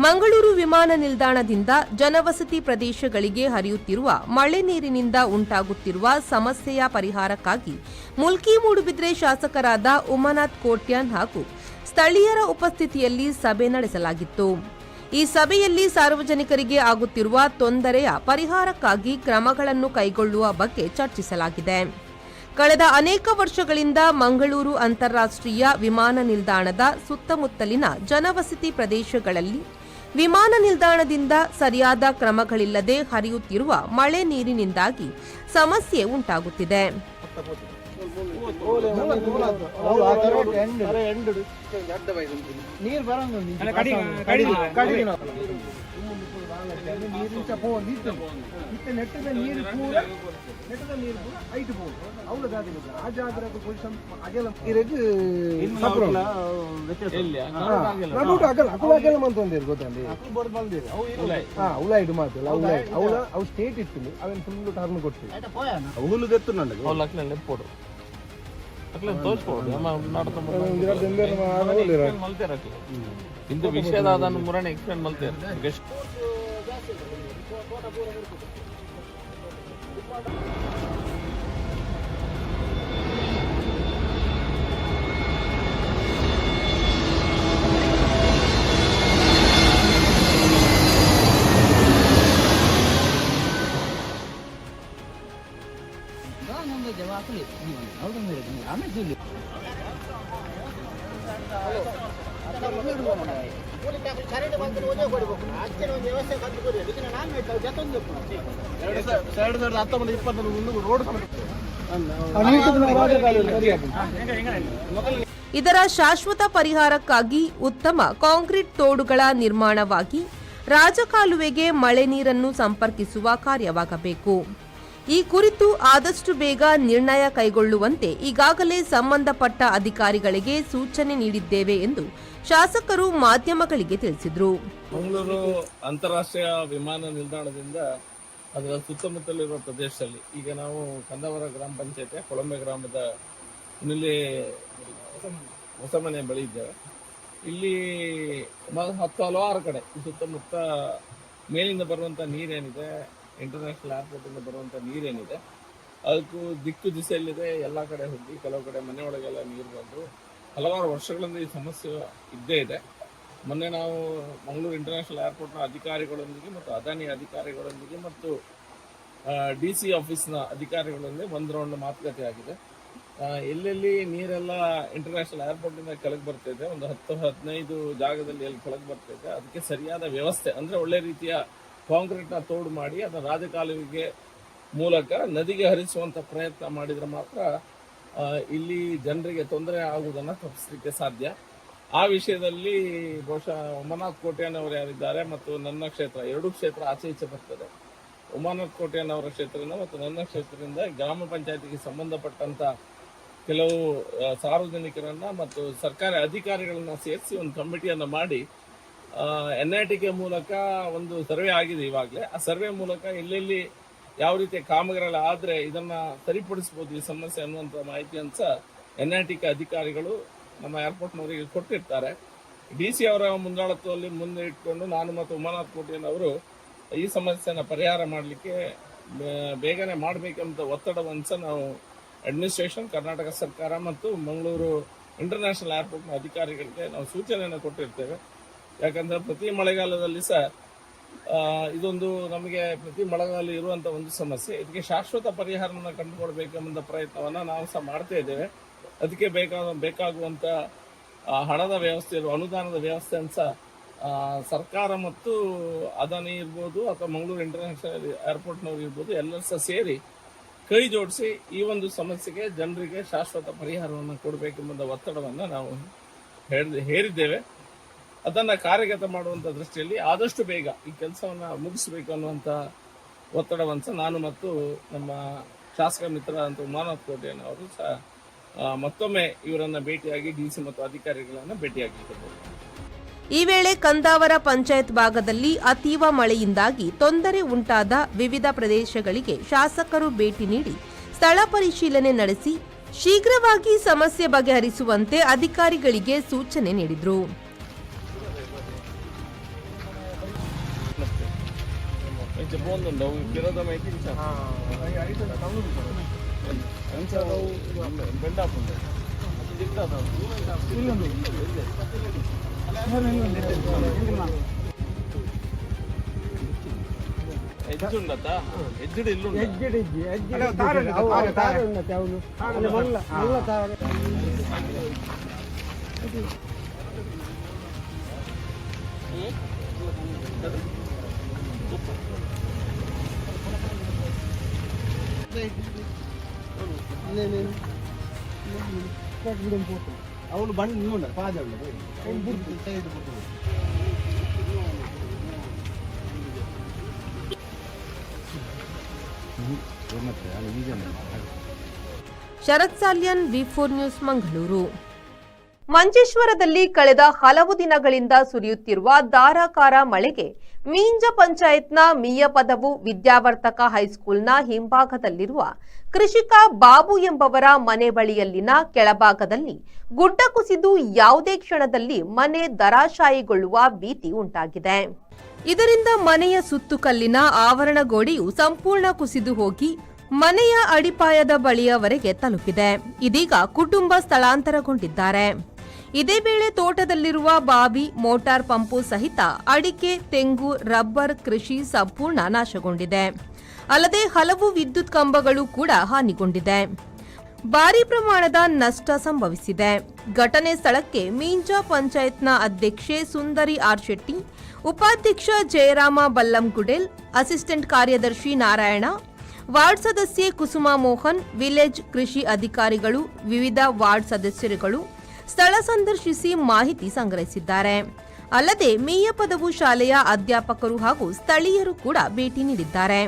ಮಂಗಳೂರು ವಿಮಾನ ನಿಲ್ದಾಣದಿಂದ ಜನವಸತಿ ಪ್ರದೇಶಗಳಿಗೆ ಹರಿಯುತ್ತಿರುವ ಮಳೆ ನೀರಿನಿಂದ ಉಂಟಾಗುತ್ತಿರುವ ಸಮಸ್ಯೆಯ ಪರಿಹಾರಕ್ಕಾಗಿ ಮುಲ್ಕಿ ಮೂಡುಬಿದ್ರೆ ಶಾಸಕರಾದ ಉಮಾನಾಥ್ ಕೋಟ್ಯಾನ್ ಹಾಗೂ ಸ್ಥಳೀಯರ ಉಪಸ್ಥಿತಿಯಲ್ಲಿ ಸಭೆ ನಡೆಸಲಾಗಿತ್ತು. ಈ ಸಭೆಯಲ್ಲಿ ಸಾರ್ವಜನಿಕರಿಗೆ ಆಗುತ್ತಿರುವ ತೊಂದರೆಯ ಪರಿಹಾರಕ್ಕಾಗಿ ಕ್ರಮಗಳನ್ನು ಕೈಗೊಳ್ಳುವ ಬಗ್ಗೆ ಚರ್ಚಿಸಲಾಗಿದೆ. ಕಳೆದ ಅನೇಕ ವರ್ಷಗಳಿಂದ ಮಂಗಳೂರು ಅಂತಾರಾಷ್ಟ್ರೀಯ ವಿಮಾನ ನಿಲ್ದಾಣದ ಸುತ್ತಮುತ್ತಲಿನ ಜನವಸತಿ ಪ್ರದೇಶಗಳಲ್ಲಿ ವಿಮಾನ ನಿಲ್ದಾಣದಿಂದ ಸರಿಯಾದ ಕ್ರಮಗಳಿಲ್ಲದೆ ಹರಿಯುತ್ತಿರುವ ಮಳೆ ನೀರಿನಿಂದಾಗಿ ಸಮಸ್ಯೆ ಉಂಟಾಗುತ್ತಿದೆ. ಸ್ಟೇಟ್ ಇತ್ತು ಅವನ್ ಫುಲ್ ಟರ್ನ್ ಕೊಡ್ತೀವಿ ಅವನು ಗೊತ್ತು ಇಂದು ವಿಷಯದ ಅದನ್ನು ಮುರಣೆ ಎಕ್ಸ್ಪ್ಲೇನ್ ಮಲ್ತೇನೆ. ಇದರ ಶಾಶ್ವತ ಪರಿಹಾರಕ್ಕಾಗಿ ಉತ್ತಮ ಕಾಂಕ್ರೀಟ್ ತೋಡುಗಳ ನಿರ್ಮಾಣವಾಗಿ ರಾಜಕಾಲುವೆಗೆ ಮಳೆ ನೀರನ್ನು ಸಂಪರ್ಕಿಸುವ ಕಾರ್ಯವಾಗಬೇಕು. ಈ ಕುರಿತು ಆದಷ್ಟು ಬೇಗ ನಿರ್ಣಯ ಕೈಗೊಳ್ಳುವಂತೆ ಈಗಾಗಲೇ ಸಂಬಂಧಪಟ್ಟ ಅಧಿಕಾರಿಗಳಿಗೆ ಸೂಚನೆ ನೀಡಿದ್ದೇವೆ ಎಂದು ಶಾಸಕರು ಮಾಧ್ಯಮಗಳಿಗೆ ತಿಳಿಸಿದರು. ಮಂಗಳೂರು ಅಂತಾರಾಷ್ಟ್ರೀಯ ವಿಮಾನ ನಿಲ್ದಾಣದಿಂದ ಅದರ ಸುತ್ತಮುತ್ತಲಿರುವ ಪ್ರದೇಶದಲ್ಲಿ ಈಗ ನಾವು ಕಂದಾವರ ಗ್ರಾಮ ಪಂಚಾಯತ್ ಕೊಳಂಬೆ ಗ್ರಾಮದ ಹೊಸಮನೆ ಬಳಿ ಇದ್ದೇವೆ. ಇಲ್ಲಿ ಹಲವಾರು ಕಡೆ ಸುತ್ತಮುತ್ತ ಮೇಲಿಂದ ಬರುವಂಥ ನೀರೇನಿದೆ, ಇಂಟರ್ನ್ಯಾಷನಲ್ ಏರ್ಪೋರ್ಟಿಂದ ಬರುವಂಥ ನೀರೇನಿದೆ, ಅದಕ್ಕೂ ದಿಕ್ಕು ದಿಸೆಯಲ್ಲಿದೆ. ಎಲ್ಲ ಕಡೆ ಹೋಗಿ ಕೆಲವು ಕಡೆ ಮನೆಯೊಳಗೆಲ್ಲ ನೀರು ಬಂದು ಹಲವಾರು ವರ್ಷಗಳಿಂದ ಈ ಸಮಸ್ಯೆ ಇದ್ದೇ ಇದೆ. ಮೊನ್ನೆ ನಾವು ಮಂಗಳೂರು ಇಂಟರ್ನ್ಯಾಷನಲ್ ಏರ್ಪೋರ್ಟ್ನ ಅಧಿಕಾರಿಗಳೊಂದಿಗೆ ಮತ್ತು ಅದಾನಿ ಅಧಿಕಾರಿಗಳೊಂದಿಗೆ ಮತ್ತು DC ಆಫೀಸ್ನ ಅಧಿಕಾರಿಗಳೊಂದಿಗೆ ಒಂದು ರೌಂಡ್ ಮಾತುಕತೆ ಆಗಿದೆ. ಎಲ್ಲೆಲ್ಲಿ ನೀರೆಲ್ಲ ಇಂಟರ್ನ್ಯಾಷನಲ್ ಏರ್ಪೋರ್ಟಿಂದ ಕೆಳಗೆ ಬರ್ತಿದೆ, ಒಂದು 10-15 ಜಾಗದಲ್ಲಿ ಎಲ್ಲಿ ಕೆಳಗೆ ಬರ್ತಿದೆ, ಅದಕ್ಕೆ ಸರಿಯಾದ ವ್ಯವಸ್ಥೆ ಅಂದರೆ ಒಳ್ಳೆ ರೀತಿಯ ಕಾಂಕ್ರೀಟ್ನ ತೋಡು ಮಾಡಿ ಅದರ ರಾಜಕಾಲುವೆಗೆ ಮೂಲಕ ನದಿಗೆ ಹರಿಸುವಂಥ ಪ್ರಯತ್ನ ಮಾಡಿದರೆ ಮಾತ್ರ ಇಲ್ಲಿ ಜನರಿಗೆ ತೊಂದರೆ ಆಗುವುದನ್ನು ತಪ್ಪಿಸಲಿಕ್ಕೆ ಸಾಧ್ಯ. ಆ ವಿಷಯದಲ್ಲಿ ಬಹುಶಃ ಉಮಾನಾಥ್ ಕೋಟ್ಯಾನ್ ಅವರು ಯಾರಿದ್ದಾರೆ ಮತ್ತು ನನ್ನ ಕ್ಷೇತ್ರ, ಎರಡೂ ಕ್ಷೇತ್ರ ಆಚೆ ಈಚೆ ಬರ್ತದೆ. ಉಮಾನಾಥ್ ಕೋಟ್ಯಾನ್ ಅವರ ಕ್ಷೇತ್ರದಿಂದ ಮತ್ತು ನನ್ನ ಕ್ಷೇತ್ರದಿಂದ ಗ್ರಾಮ ಪಂಚಾಯತಿಗೆ ಸಂಬಂಧಪಟ್ಟಂತ ಕೆಲವು ಸಾರ್ವಜನಿಕರನ್ನ ಮತ್ತು ಸರ್ಕಾರಿ ಅಧಿಕಾರಿಗಳನ್ನ ಸೇರಿಸಿ ಒಂದು ಕಮಿಟಿಯನ್ನು ಮಾಡಿ NITK ಮೂಲಕ ಒಂದು ಸರ್ವೆ ಆಗಿದೆ ಇವಾಗಲೇ. ಆ ಸರ್ವೆ ಮೂಲಕ ಎಲ್ಲೆಲ್ಲಿ ಯಾವ ರೀತಿ ಕಾಮಗಾರಿಗಳು ಆದರೆ ಇದನ್ನ ಸರಿಪಡಿಸಬಹುದು ಈ ಸಮಸ್ಯೆ ಅನ್ನುವಂಥ ಮಾಹಿತಿಯನ್ನು ಸಹ NITK ಅಧಿಕಾರಿಗಳು ನಮ್ಮ ಏರ್ಪೋರ್ಟ್ನವರಿಗೆ ಕೊಟ್ಟಿರ್ತಾರೆ. DC ಅವರ ಮುಂದಾಳತ್ವದಲ್ಲಿ ಮುಂದೆ ಇಟ್ಕೊಂಡು ನಾನು ಮತ್ತು ಉಮಾನಾಥ್ ಕೋಟೆನ್ ಅವರು ಈ ಸಮಸ್ಯೆನ ಪರಿಹಾರ ಮಾಡಲಿಕ್ಕೆ ಬೇಗನೆ ಮಾಡಬೇಕೆಂಬ ಒತ್ತಡವನ್ನು ಸಹ ನಾವು ಅಡ್ಮಿನಿಸ್ಟ್ರೇಷನ್, ಕರ್ನಾಟಕ ಸರ್ಕಾರ ಮತ್ತು ಮಂಗಳೂರು ಇಂಟರ್ನ್ಯಾಷನಲ್ ಏರ್ಪೋರ್ಟ್ನ ಅಧಿಕಾರಿಗಳಿಗೆ ನಾವು ಸೂಚನೆಯನ್ನು ಕೊಟ್ಟಿರ್ತೇವೆ. ಯಾಕಂದರೆ ಪ್ರತಿ ಮಳೆಗಾಲದಲ್ಲಿ ಸಹ ಇದೊಂದು ನಮಗೆ ಪ್ರತಿ ಮಳೆಗಾಲ ಇರುವಂಥ ಒಂದು ಸಮಸ್ಯೆ. ಇದಕ್ಕೆ ಶಾಶ್ವತ ಪರಿಹಾರವನ್ನು ಕಂಡುಕೊಳ್ಬೇಕೆಂಬ ಪ್ರಯತ್ನವನ್ನು ನಾವು ಸಹ ಮಾಡ್ತಾ ಇದ್ದೇವೆ. ಅದಕ್ಕೆ ಬೇಕಾಗುವಂಥ ಹಣದ ವ್ಯವಸ್ಥೆ, ಅನುದಾನದ ವ್ಯವಸ್ಥೆಯನ್ನು ಸಹ ಸರ್ಕಾರ ಮತ್ತು ಅದಾನಿ ಇರ್ಬೋದು ಅಥವಾ ಮಂಗಳೂರು ಇಂಟರ್ನ್ಯಾಷನಲ್ ಏರ್ಪೋರ್ಟ್ನವ್ರು ಇರ್ಬೋದು ಎಲ್ಲರೂ ಸಹ ಸೇರಿ ಕೈ ಜೋಡಿಸಿ ಈ ಒಂದು ಸಮಸ್ಯೆಗೆ ಜನರಿಗೆ ಶಾಶ್ವತ ಪರಿಹಾರವನ್ನು ಕೊಡಬೇಕೆಂಬ ಒತ್ತಡವನ್ನು ನಾವು ಹೇರಿದ್ದೇವೆ. ಅದನ್ನು ಕಾರ್ಯಗತ ಮಾಡುವಂಥ ದೃಷ್ಟಿಯಲ್ಲಿ ಆದಷ್ಟು ಬೇಗ ಈ ಕೆಲಸವನ್ನು ಮುಗಿಸಬೇಕು ಅನ್ನುವಂಥ ಒತ್ತಡವನ್ನು ಸಹ ನಾನು ಮತ್ತು ನಮ್ಮ ಶಾಸಕ ಮಿತ್ರ ಅಂತ ಉಮಾನಾಥ್ ಕೋಟೆನ್ ಅವರು ಸಹ ಮತ್ತೊಮ್ಮೆ ಇವರನ್ನು ಭೇಟಿಯಾಗಿ DC ಮತ್ತು ಅಧಿಕಾರಿಗಳನ್ನು ಭೇಟಿಯಾಗಿದ್ದರು. ಈ ವೇಳೆ ಕಂದಾವರ ಪಂಚಾಯತ್ ಭಾಗದಲ್ಲಿ ಅತೀವ ಮಳೆಯಿಂದಾಗಿ ತೊಂದರೆ ಉಂಟಾದ ವಿವಿಧ ಪ್ರದೇಶಗಳಿಗೆ ಶಾಸಕರು ಭೇಟಿ ನೀಡಿ ಸ್ಥಳ ಪರಿಶೀಲನೆ ನಡೆಸಿ ಶೀಘ್ರವಾಗಿ ಸಮಸ್ಯೆ ಬಗೆಹರಿಸುವಂತೆ ಅಧಿಕಾರಿಗಳಿಗೆ ಸೂಚನೆ ನೀಡಿದರು. ಅವನು ಬಂದು ನೀವು ಪಾದ ಶರತ್ ಸಾಲ್ಯನ್, V4 ನ್ಯೂಸ್, ಮಂಗಳೂರು. ಮಂಜೇಶ್ವರದಲ್ಲಿ ಕಳೆದ ಹಲವು ದಿನಗಳಿಂದ ಸುರಿಯುತ್ತಿರುವ ಧಾರಾಕಾರ ಮಳೆಗೆ ಮೀಂಜ ಪಂಚಾಯತ್ನ ಮೀಯಪದವು ವಿದ್ಯಾವರ್ತಕ ಹೈಸ್ಕೂಲ್ನ ಹಿಂಭಾಗದಲ್ಲಿರುವ ಕೃಷಿಕ ಬಾಬು ಎಂಬವರ ಮನೆ ಬಳಿಯಲ್ಲಿನ ಕೆಳಭಾಗದಲ್ಲಿ ಗುಡ್ಡ ಕುಸಿದು ಯಾವುದೇ ಕ್ಷಣದಲ್ಲಿ ಮನೆ ಧರಾಶಾಯಿಗೊಳ್ಳುವ ಭೀತಿ ಉಂಟಾಗಿದೆ. ಇದರಿಂದ ಮನೆಯ ಸುತ್ತುಕಲ್ಲಿನ ಆವರಣ ಗೋಡೆಯು ಸಂಪೂರ್ಣ ಕುಸಿದು ಹೋಗಿ ಮನೆಯ ಅಡಿಪಾಯದ ಬಳಿಯವರೆಗೆ ತಲುಪಿದೆ. ಇದೀಗ ಕುಟುಂಬ ಸ್ಥಳಾಂತರಗೊಂಡಿದ್ದಾರೆ. ಇದೇ ವೇಳೆ ತೋಟದಲ್ಲಿರುವ ಬಾವಿ, ಮೋಟಾರ್ ಪಂಪು ಸಹಿತ ಅಡಿಕೆ, ತೆಂಗು, ರಬ್ಬರ್ ಕೃಷಿ ಸಂಪೂರ್ಣ ನಾಶಗೊಂಡಿದೆ. ಅಲ್ಲದೆ ಹಲವು ವಿದ್ಯುತ್ ಕಂಬಗಳು ಕೂಡ ಹಾನಿಗೊಂಡಿದೆ. ಭಾರೀ ಪ್ರಮಾಣದ ನಷ್ಟ ಸಂಭವಿಸಿದೆ. ಘಟನೆ ಸ್ಥಳಕ್ಕೆ ಮೀಂಜ ಪಂಚಾಯತ್ನ ಅಧ್ಯಕ್ಷೆ ಸುಂದರಿ ಆರ್ ಶೆಟ್ಟಿ, ಉಪಾಧ್ಯಕ್ಷ ಜಯರಾಮ ಬಲ್ಲಂಗುಡೆಲ್, ಅಸಿಸ್ಟೆಂಟ್ ಕಾರ್ಯದರ್ಶಿ ನಾರಾಯಣ, ವಾರ್ಡ್ ಸದಸ್ಯೆ ಕುಸುಮಾ ಮೋಹನ್, ವಿಲೇಜ್ ಕೃಷಿ ಅಧಿಕಾರಿಗಳು, ವಿವಿಧ ವಾರ್ಡ್ ಸದಸ್ಯರುಗಳು ಸ್ಥಳ ಸಂದರ್ಶಿಸಿ ಮಾಹಿತಿ ಸಂಗ್ರಹಿಸಿದ್ದಾರೆ. ಅಲ್ಲದೆ ಮೀಯಪದವು ಶಾಲೆಯ ಅಧ್ಯಾಪಕರು ಹಾಗೂ ಸ್ಥಳೀಯರು ಕೂಡ ಭೇಟಿ ನೀಡಿದ್ದಾರೆ.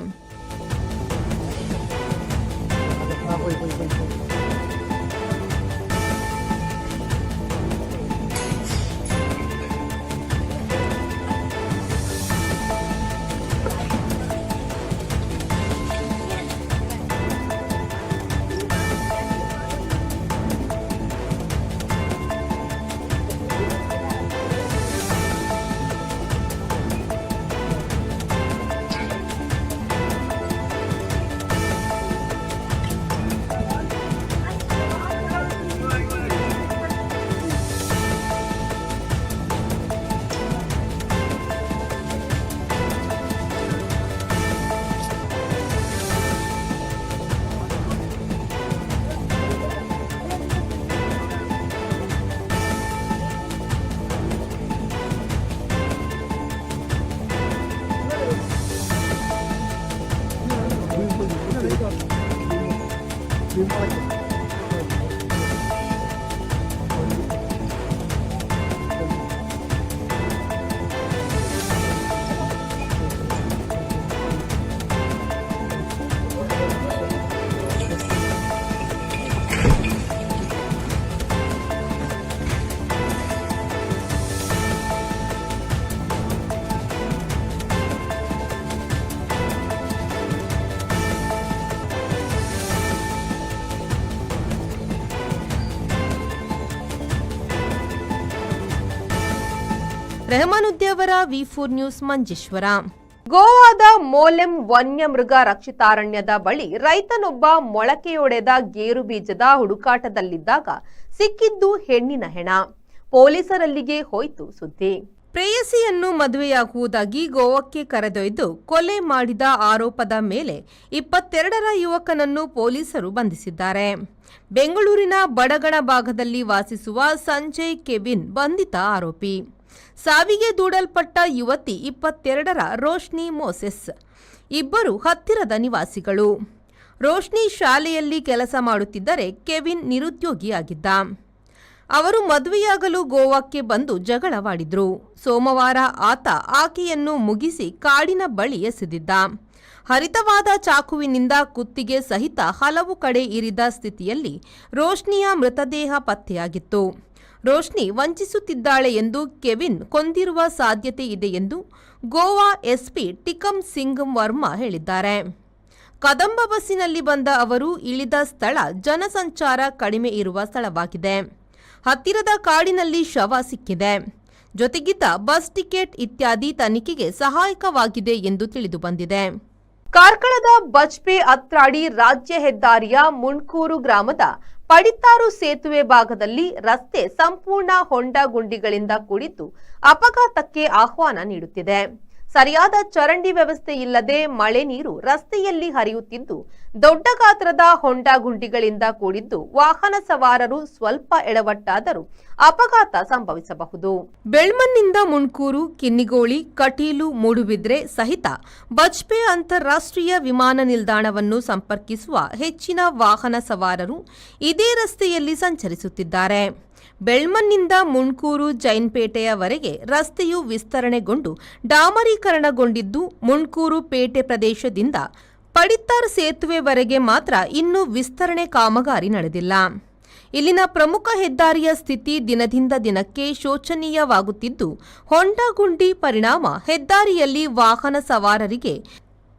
ರೆಹಮಾನುದ್ಯವರ ವಿ4 ನ್ಯೂಸ್ ಮಂಜೇಶ್ವರ. ಗೋವಾದ ಮೋಲೆಂ ವನ್ಯಮೃಗ ರಕ್ಷಿತಾರಣ್ಯದ ಬಳಿ ರೈತನೊಬ್ಬ ಮೊಳಕೆಯೊಡೆದ ಗೇರು ಬೀಜದ ಹುಡುಕಾಟದಲ್ಲಿದ್ದಾಗ ಸಿಕ್ಕಿದ್ದು ಹೆಣ್ಣಿನ ಹೆಣ. ಪೊಲೀಸರಲ್ಲಿಗೆ ಹೋಯಿತು ಸುದ್ದಿ. ಪ್ರೇಯಸಿಯನ್ನು ಮದುವೆಯಾಗುವುದಾಗಿ ಗೋವಾಕ್ಕೆ ಕರೆದೊಯ್ದು ಕೊಲೆ ಮಾಡಿದ ಆರೋಪದ ಮೇಲೆ 22ರ ಯುವಕನನ್ನು ಪೊಲೀಸರು ಬಂಧಿಸಿದ್ದಾರೆ. ಬೆಂಗಳೂರಿನ ಬಡಗಣ ಭಾಗದಲ್ಲಿ ವಾಸಿಸುವ ಸಂಜಯ್ ಕೆವಿನ್ ಬಂಧಿತ ಆರೋಪಿ. ಸಾವಿಗೆ ದೂಡಲ್ಪಟ್ಟ ಯುವತಿ 22ರ ರೋಶ್ನಿ ಮೋಸೆಸ್. ಇಬ್ಬರು ಹತ್ತಿರದ ನಿವಾಸಿಗಳು. ರೋಶ್ನಿ ಶಾಲೆಯಲ್ಲಿ ಕೆಲಸ ಮಾಡುತ್ತಿದ್ದರೆ ಕೆವಿನ್ ನಿರುದ್ಯೋಗಿಯಾಗಿದ್ದ. ಅವರು ಮದುವೆಯಾಗಲು ಗೋವಾಕ್ಕೆ ಬಂದು ಜಗಳವಾಡಿದ್ರು. ಸೋಮವಾರ ಆತ ಆಕೆಯನ್ನು ಮುಗಿಸಿ ಕಾಡಿನ ಬಳಿ ಎಸೆದಿದ್ದ. ಹರಿತವಾದ ಚಾಕುವಿನಿಂದ ಕುತ್ತಿಗೆ ಸಹಿತ ಹಲವು ಕಡೆ ಇರಿದ ಸ್ಥಿತಿಯಲ್ಲಿ ರೋಶ್ನಿಯ ಮೃತದೇಹ ಪತ್ತೆಯಾಗಿತ್ತು. ರೋಶ್ನಿ ವಂಚಿಸುತ್ತಿದ್ದಾಳೆ ಎಂದು ಕೆವಿನ್ ಕೊಂದಿರುವ ಸಾಧ್ಯತೆ ಇದೆ ಎಂದು ಗೋವಾ ಎಸ್ಪಿ ಟಿಕಮ್ ಸಿಂಗ್ ವರ್ಮಾ ಹೇಳಿದ್ದಾರೆ. ಕದಂಬ ಬಸ್ಸಿನಲ್ಲಿ ಬಂದ ಅವರು ಇಳಿದ ಸ್ಥಳ ಜನಸಂಚಾರ ಕಡಿಮೆ ಇರುವ ಸ್ಥಳವಾಗಿದೆ. ಹತ್ತಿರದ ಕಾಡಿನಲ್ಲಿ ಶವ ಸಿಕ್ಕಿದೆ. ಜೊತೆಗಿದ್ದ ಬಸ್ ಟಿಕೆಟ್ ಇತ್ಯಾದಿ ತನಿಖೆಗೆ ಸಹಾಯಕವಾಗಿದೆ ಎಂದು ತಿಳಿದುಬಂದಿದೆ. ಕಾರ್ಕಳದ ಬಜ್ಪೆ ಅತ್ರಾಡಿ ರಾಜ್ಯ ಹೆದ್ದಾರಿಯ ಮುಣ್ಕೂರು ಗ್ರಾಮದ ಪಡಿತ್ತಾರು ಸೇತುವೆ ಭಾಗದಲ್ಲಿ ರಸ್ತೆ ಸಂಪೂರ್ಣ ಹೊಂಡ ಗುಂಡಿಗಳಿಂದ ಕೂಡಿದ್ದು ಅಪಘಾತಕ್ಕೆ ಆಹ್ವಾನ ನೀಡುತ್ತಿದೆ. ಸರಿಯಾದ ಚರಂಡಿ ವ್ಯವಸ್ಥೆ ಇಲ್ಲದೆ ಮಳೆ ನೀರು ರಸ್ತೆಯಲ್ಲಿ ಹರಿಯುತ್ತಿದ್ದು ದೊಡ್ಡ ಗಾತ್ರದ ಹೊಂಡ ಗುಂಡಿಗಳಿಂದ ಕೂಡಿದ್ದು ವಾಹನ ಸವಾರರು ಸ್ವಲ್ಪ ಎಡವಟ್ಟಾದರೂ ಅಪಘಾತ ಸಂಭವಿಸಬಹುದು. ಬೆಳ್ಮನ್ನಿಂದ ಮುಣ್ಕೂರು, ಕಿನ್ನಿಗೋಳಿ, ಕಟೀಲು, ಮೂಡುಬಿದ್ರೆ ಸಹಿತ ಬಜ್ಪೆ ಅಂತಾರಾಷ್ಟ್ರೀಯ ವಿಮಾನ ನಿಲ್ದಾಣವನ್ನು ಸಂಪರ್ಕಿಸುವ ಹೆಚ್ಚಿನ ವಾಹನ ಸವಾರರು ಇದೇ ರಸ್ತೆಯಲ್ಲಿ ಸಂಚರಿಸುತ್ತಿದ್ದಾರೆ. ಬೆಳ್ಮನ್ನಿಂದ ಮುಣ್ಕೂರು ಜೈನ್ಪೇಟೆಯವರೆಗೆ ರಸ್ತೆಯು ವಿಸ್ತರಣೆಗೊಂಡು ಡಾಮರೀಕರಣಗೊಂಡಿದ್ದು ಮುಣ್ಕೂರು ಪೇಟೆ ಪ್ರದೇಶದಿಂದ ಪಡಿತ್ತಾರ್ ಸೇತುವೆವರೆಗೆ ಮಾತ್ರ ಇನ್ನೂ ವಿಸ್ತರಣೆ ಕಾಮಗಾರಿ ನಡೆದಿಲ್ಲ. ಇಲ್ಲಿನ ಪ್ರಮುಖ ಹೆದ್ದಾರಿಯ ಸ್ಥಿತಿ ದಿನದಿಂದ ದಿನಕ್ಕೆ ಶೋಚನೀಯವಾಗುತ್ತಿದ್ದು ಹೊಂಡಗುಂಡಿ ಪರಿಣಾಮ ಹೆದ್ದಾರಿಯಲ್ಲಿ ವಾಹನ ಸವಾರರಿಗೆ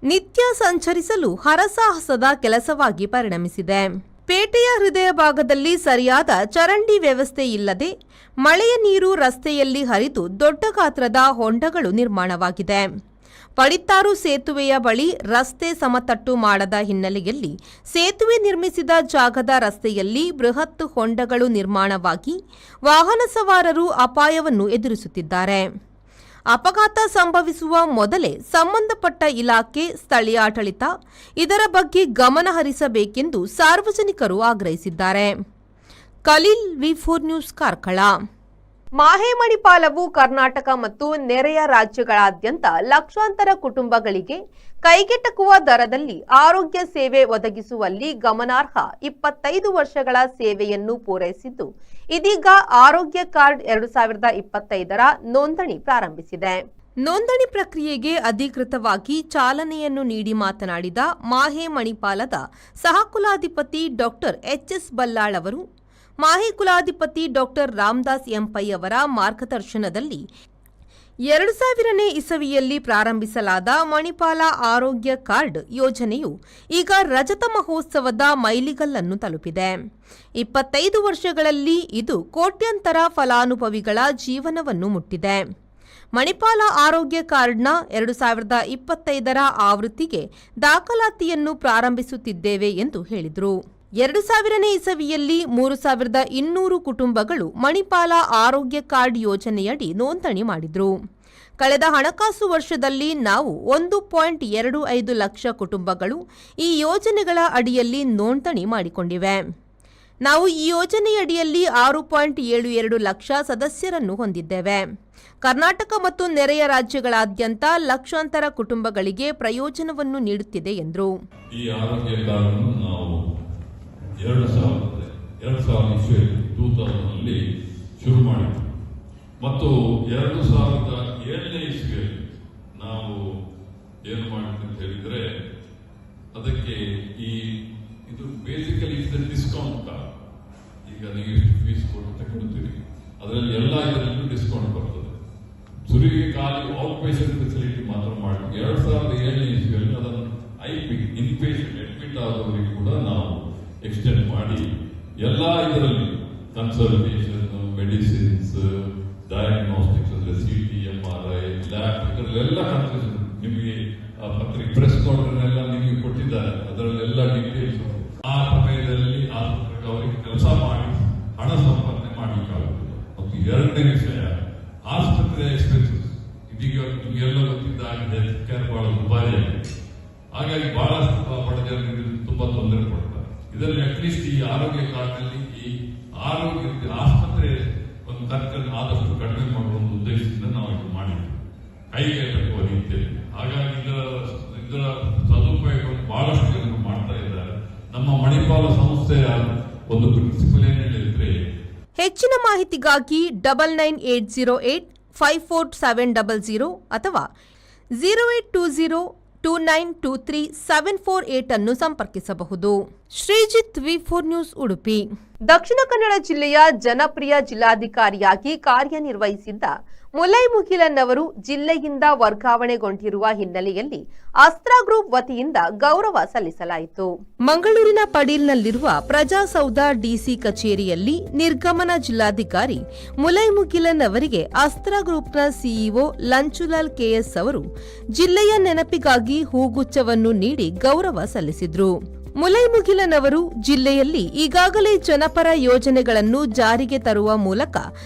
ನಿತ್ಯ ಸಂಚರಿಸಲು ಹರಸಾಹಸದ ಕೆಲಸವಾಗಿ ಪರಿಣಮಿಸಿದೆ. ಪೇಟೆಯ ಹೃದಯ ಭಾಗದಲ್ಲಿ ಸರಿಯಾದ ಚರಂಡಿ ವ್ಯವಸ್ಥೆ ಇಲ್ಲದೆ ಮಳೆಯ ನೀರು ರಸ್ತೆಯಲ್ಲಿ ಹರಿದು ದೊಡ್ಡ ಗಾತ್ರದ ಹೊಂಡಗಳು ನಿರ್ಮಾಣವಾಗಿದೆ. ಪಡಿತ್ತಾರು ಸೇತುವೆಯ ಬಳಿ ರಸ್ತೆ ಸಮತಟ್ಟು ಮಾಡದ ಹಿನ್ನೆಲೆಯಲ್ಲಿ ಸೇತುವೆ ನಿರ್ಮಿಸಿದ ಜಾಗದ ರಸ್ತೆಯಲ್ಲಿ ಬೃಹತ್ ಹೊಂಡಗಳು ನಿರ್ಮಾಣವಾಗಿ ವಾಹನ ಸವಾರರು ಅಪಾಯವನ್ನು ಎದುರಿಸುತ್ತಿದ್ದಾರೆ. ಅಪಘಾತ ಸಂಭವಿಸುವ ಮೊದಲೇ ಸಂಬಂಧಪಟ್ಟ ಇಲಾಖೆ, ಸ್ಥಳೀಯಾಡಳಿತ ಇದರ ಬಗ್ಗೆ ಗಮನ ಹರಿಸಬೇಕೆಂದು ಸಾರ್ವಜನಿಕರು ಆಗ್ರಹಿಸಿದ್ದಾರೆ. ಖಲೀಲ್, ವಿ4 ನ್ಯೂಸ್, ಕಾರ್ಕಳ. ಮಾಹೆ ಮಣಿಪಾಲವು ಕರ್ನಾಟಕ ಮತ್ತು ನೆರೆಯ ರಾಜ್ಯಗಳಾದ್ಯಂತ ಲಕ್ಷಾಂತರ ಕುಟುಂಬಗಳಿಗೆ ಕೈಗೆಟಕುವ ದರದಲ್ಲಿ ಆರೋಗ್ಯ ಸೇವೆ ಒದಗಿಸುವಲ್ಲಿ ಗಮನಾರ್ಹ 25 ವರ್ಷಗಳ ಸೇವೆಯನ್ನು ಪೂರೈಸಿದ್ದು ಇದೀಗ ಆರೋಗ್ಯ ಕಾರ್ಡ್ 2025ರ ನೋಂದಣಿ ಪ್ರಾರಂಭಿಸಿದೆ. ನೋಂದಣಿ ಪ್ರಕ್ರಿಯೆಗೆ ಅಧಿಕೃತವಾಗಿ ಚಾಲನೆಯನ್ನು ನೀಡಿ ಮಾತನಾಡಿದ ಮಾಹೆ ಮಣಿಪಾಲದ ಸಹಕುಲಾಧಿಪತಿ ಡಾಕ್ಟರ್ ಎಚ್.ಎಸ್. ಬಲ್ಲಾಳ್ ಅವರು, ಮಾಹೆ ಕುಲಾಧಿಪತಿ ಡಾಕ್ಟರ್ ರಾಮದಾಸ್ ಎಂ ಪೈ ಅವರ ಮಾರ್ಗದರ್ಶನದಲ್ಲಿ 2000ನೇ ಇಸವಿಯಲ್ಲಿ ಪ್ರಾರಂಭಿಸಲಾದ ಮಣಿಪಾಲ ಆರೋಗ್ಯ ಕಾರ್ಡ್ ಯೋಜನೆಯು ಈಗ ರಜತ ಮಹೋತ್ಸವದ ಮೈಲಿಗಲ್ಲನ್ನು ತಲುಪಿದೆ. 25 ವರ್ಷಗಳಲ್ಲಿ ಇದು ಕೋಟ್ಯಂತರ ಫಲಾನುಭವಿಗಳ ಜೀವನವನ್ನು ಮುಟ್ಟಿದೆ. ಮಣಿಪಾಲ ಆರೋಗ್ಯ ಕಾರ್ಡ್ನ 2025ರ ಆವೃತ್ತಿಗೆ ದಾಖಲಾತಿಯನ್ನು ಪ್ರಾರಂಭಿಸುತ್ತಿದ್ದೇವೆ ಎಂದು ಹೇಳಿದರು. 2000ನೇ ಇಸವಿಯಲ್ಲಿ 3200 ಕುಟುಂಬಗಳು ಮಣಿಪಾಲ ಆರೋಗ್ಯ ಕಾರ್ಡ್ ಯೋಜನೆಯಡಿ ನೋಂದಣಿ ಮಾಡಿದ್ರು. ಕಳೆದ ಹಣಕಾಸು ವರ್ಷದಲ್ಲಿ ನಾವು 1.25 ಲಕ್ಷ ಕುಟುಂಬಗಳು ಈ ಯೋಜನೆಗಳ ಅಡಿಯಲ್ಲಿ ನೋಂದಣಿ ಮಾಡಿಕೊಂಡಿವೆ. ನಾವು ಈ ಯೋಜನೆಯಡಿಯಲ್ಲಿ 6.72 ಲಕ್ಷ ಸದಸ್ಯರನ್ನು ಹೊಂದಿದ್ದೇವೆ. ಕರ್ನಾಟಕ ಮತ್ತು ನೆರೆಯ ರಾಜ್ಯಗಳಾದ್ಯಂತ ಲಕ್ಷಾಂತರ ಕುಟುಂಬಗಳಿಗೆ ಪ್ರಯೋಜನವನ್ನು ನೀಡುತ್ತಿದೆ ಎಂದರು. ಈ ಆರೋಗ್ಯ ಕಾರ್ಡ್ ನಾವು 2000ರಲ್ಲಿ ಶುರು ಮಾಡಿದ್ವಿ ಮತ್ತು 2007ನೇ ಇಸ್ವಿಯಲ್ಲಿ ನಾವು ಏನು ಮಾಡಿದ್ವಿ ಅಂತ ಹೇಳಿದ್ರೆ ಅದಕ್ಕೆ ಇದು ಬೇಸಿಕಲಿ ಡಿಸ್ಕೌಂಟ್ ಕಾರ್ಡ್. ಈಗ ನೀವು ಫೀಸ್ ಕೊಟ್ಟು ತಗೊಳ್ತೀರಿ, ಅದರಲ್ಲಿ ಎಲ್ಲ ಇದರಲ್ಲೂ ಡಿಸ್ಕೌಂಟ್ ಬರ್ತದೆ. ಸುರಿಗೆ ಖಾಲಿ ಔಟ್ ಪೇಷಂಟ್ ಫೆಸಿಲಿಟಿ ಮಾತ್ರ ಮಾಡಿ 2007ನೇ ಇಸ್ವಿಯಲ್ಲಿ ಅದನ್ನು ಇನ್ ಪೇಷಂಟ್ ಅಡ್ಮಿಟ್ ಆದವರಿಗೆ ಕೂಡ ನಾವು ಎಕ್ಸ್ಟೆಂಡ್ ಮಾಡಿ ಎಲ್ಲ ಇದರಲ್ಲಿ ಕನ್ಸಲ್ಟೇಷನ್, ಮೆಡಿಸಿನ್ಸ್, ಡಯಾಗ್ನೋಸ್ಟಿಕ್ಸ್ ಅಂದ್ರೆ CT, ಇದರಲ್ಲೆಲ್ಲ ಕನ್ಫ್ಯೂಷನ್ ನಿಮಗೆ ಪತ್ರಿಕೆ ಪ್ರೆಸ್ ನೋಟ್ನೆಲ್ಲ ನಿಮಗೆ ಕೊಟ್ಟಿದ್ದಾರೆ, ಅದರಲ್ಲೆಲ್ಲ ಡೀಟೇಲ್ಸ್. ಆ ಸಮಯದಲ್ಲಿ ಅವರಿಗೆ ಕೆಲಸ ಮಾಡಿ ಹಣ ಸಂಪಾದನೆ ಮಾಡಲಿಕ್ಕಾಗುತ್ತದೆ. ಮತ್ತು ಎರಡನೇ ವಿಷಯ ಆಸ್ಪತ್ರೆ ಎಕ್ಸ್ಪೆನ್ಸಸ್. ಇದೀಗ ನಿಮಗೆಲ್ಲ ಗೊತ್ತಿದ್ದಾಗಿದೆ, ಹೆಲ್ತ್ ಕೇರ್ ಬಹಳ ದುಬಾರಿಯಾಗಿದೆ. ಹಾಗಾಗಿ ಬಹಳಷ್ಟು ಬಡ ಜನರಿಗೆ ತುಂಬಾ ತೊಂದರೆ ಕೊಡ್ತಾರೆ. ಇದರಲ್ಲಿ ಅಟ್ಲೀಸ್ಟ್ ಈ ಆರೋಗ್ಯ ಕಾರ್ಡ್ನಲ್ಲಿ ಈ ಆರೋಗ್ಯ ಆಸ್ಪತ್ರೆ ಒಂದು ಖರ್ಚನ್ನು ಆದಷ್ಟು ಕಡಿಮೆ ಮಾಡುವ ಒಂದು ಉದ್ದೇಶದಿಂದ ನಾವು ಇದು ಮಾಡಿದ್ವಿ, ಕೈಗೆಟಕುವ ರೀತಿಯಲ್ಲಿ. ಹಾಗಾಗಿ ಇದರ ಸದುಪಯೋಗವನ್ನು ಬಹಳಷ್ಟು ಜನರು ಮಾಡ್ತಾ ಇದ್ದಾರೆ. ನಮ್ಮ ಮಣಿಪಾಲ ಸಂಸ್ಥೆಯ ಒಂದು ಪ್ರಿನ್ಸಿಪಲ್ ಏನ್ ಹೇಳಿದ್ರೆ, ಹೆಚ್ಚಿನ ಮಾಹಿತಿಗಾಗಿ 9980854700 ಅಥವಾ 082029237448 ಅನ್ನು ಸಂಪರ್ಕಿಸಬಹುದು. Sreejith, V4 news, Udupi. ದಕ್ಷಿಣ ಕನ್ನಡ ಜಿಲ್ಲೆಯ ಜನಪ್ರಿಯ ಜಿಲ್ಲಾಧಿಕಾರಿಯಾಗಿ ಕಾರ್ಯನಿರ್ವಹಿಸಿದ್ದ ಮುಲೈ ಮುಗಿಲನ್ ಅವರು ಜಿಲ್ಲೆಯಿಂದ ವರ್ಗಾವಣೆಗೊಂಡಿರುವ ಹಿನ್ನೆಲೆಯಲ್ಲಿ ಅಸ್ತ್ರ ಗ್ರೂಪ್ ವತಿಯಿಂದ ಗೌರವ ಸಲ್ಲಿಸಲಾಯಿತು. ಮಂಗಳೂರಿನ ಪಡೀಲ್ನಲ್ಲಿರುವ ಪ್ರಜಾಸೌಧ ಡಿಸಿ ಕಚೇರಿಯಲ್ಲಿ ನಿರ್ಗಮನ ಜಿಲ್ಲಾಧಿಕಾರಿ ಮುಲೈ ಮುಗಿಲನ್ ಅವರಿಗೆ ಅಸ್ತ್ರ ಗ್ರೂಪ್ನ ಸಿಇಒ ಲಂಚುಲಾಲ್ ಕೆಎಸ್ ಅವರು ಜಿಲ್ಲೆಯ ನೆನಪಿಗಾಗಿ ಹೂಗುಚ್ಛವನ್ನು ನೀಡಿ ಗೌರವ ಸಲ್ಲಿಸಿದರು. ಮುಲೈ ಮುಗಿಲನ್ ಅವರು ಜಿಲ್ಲೆಯಲ್ಲಿ ಈಗಾಗಲೇ ಜನಪರ ಯೋಜನೆಗಳನ್ನು ಜಾರಿಗೆ ತರುವ ಮೂಲಕ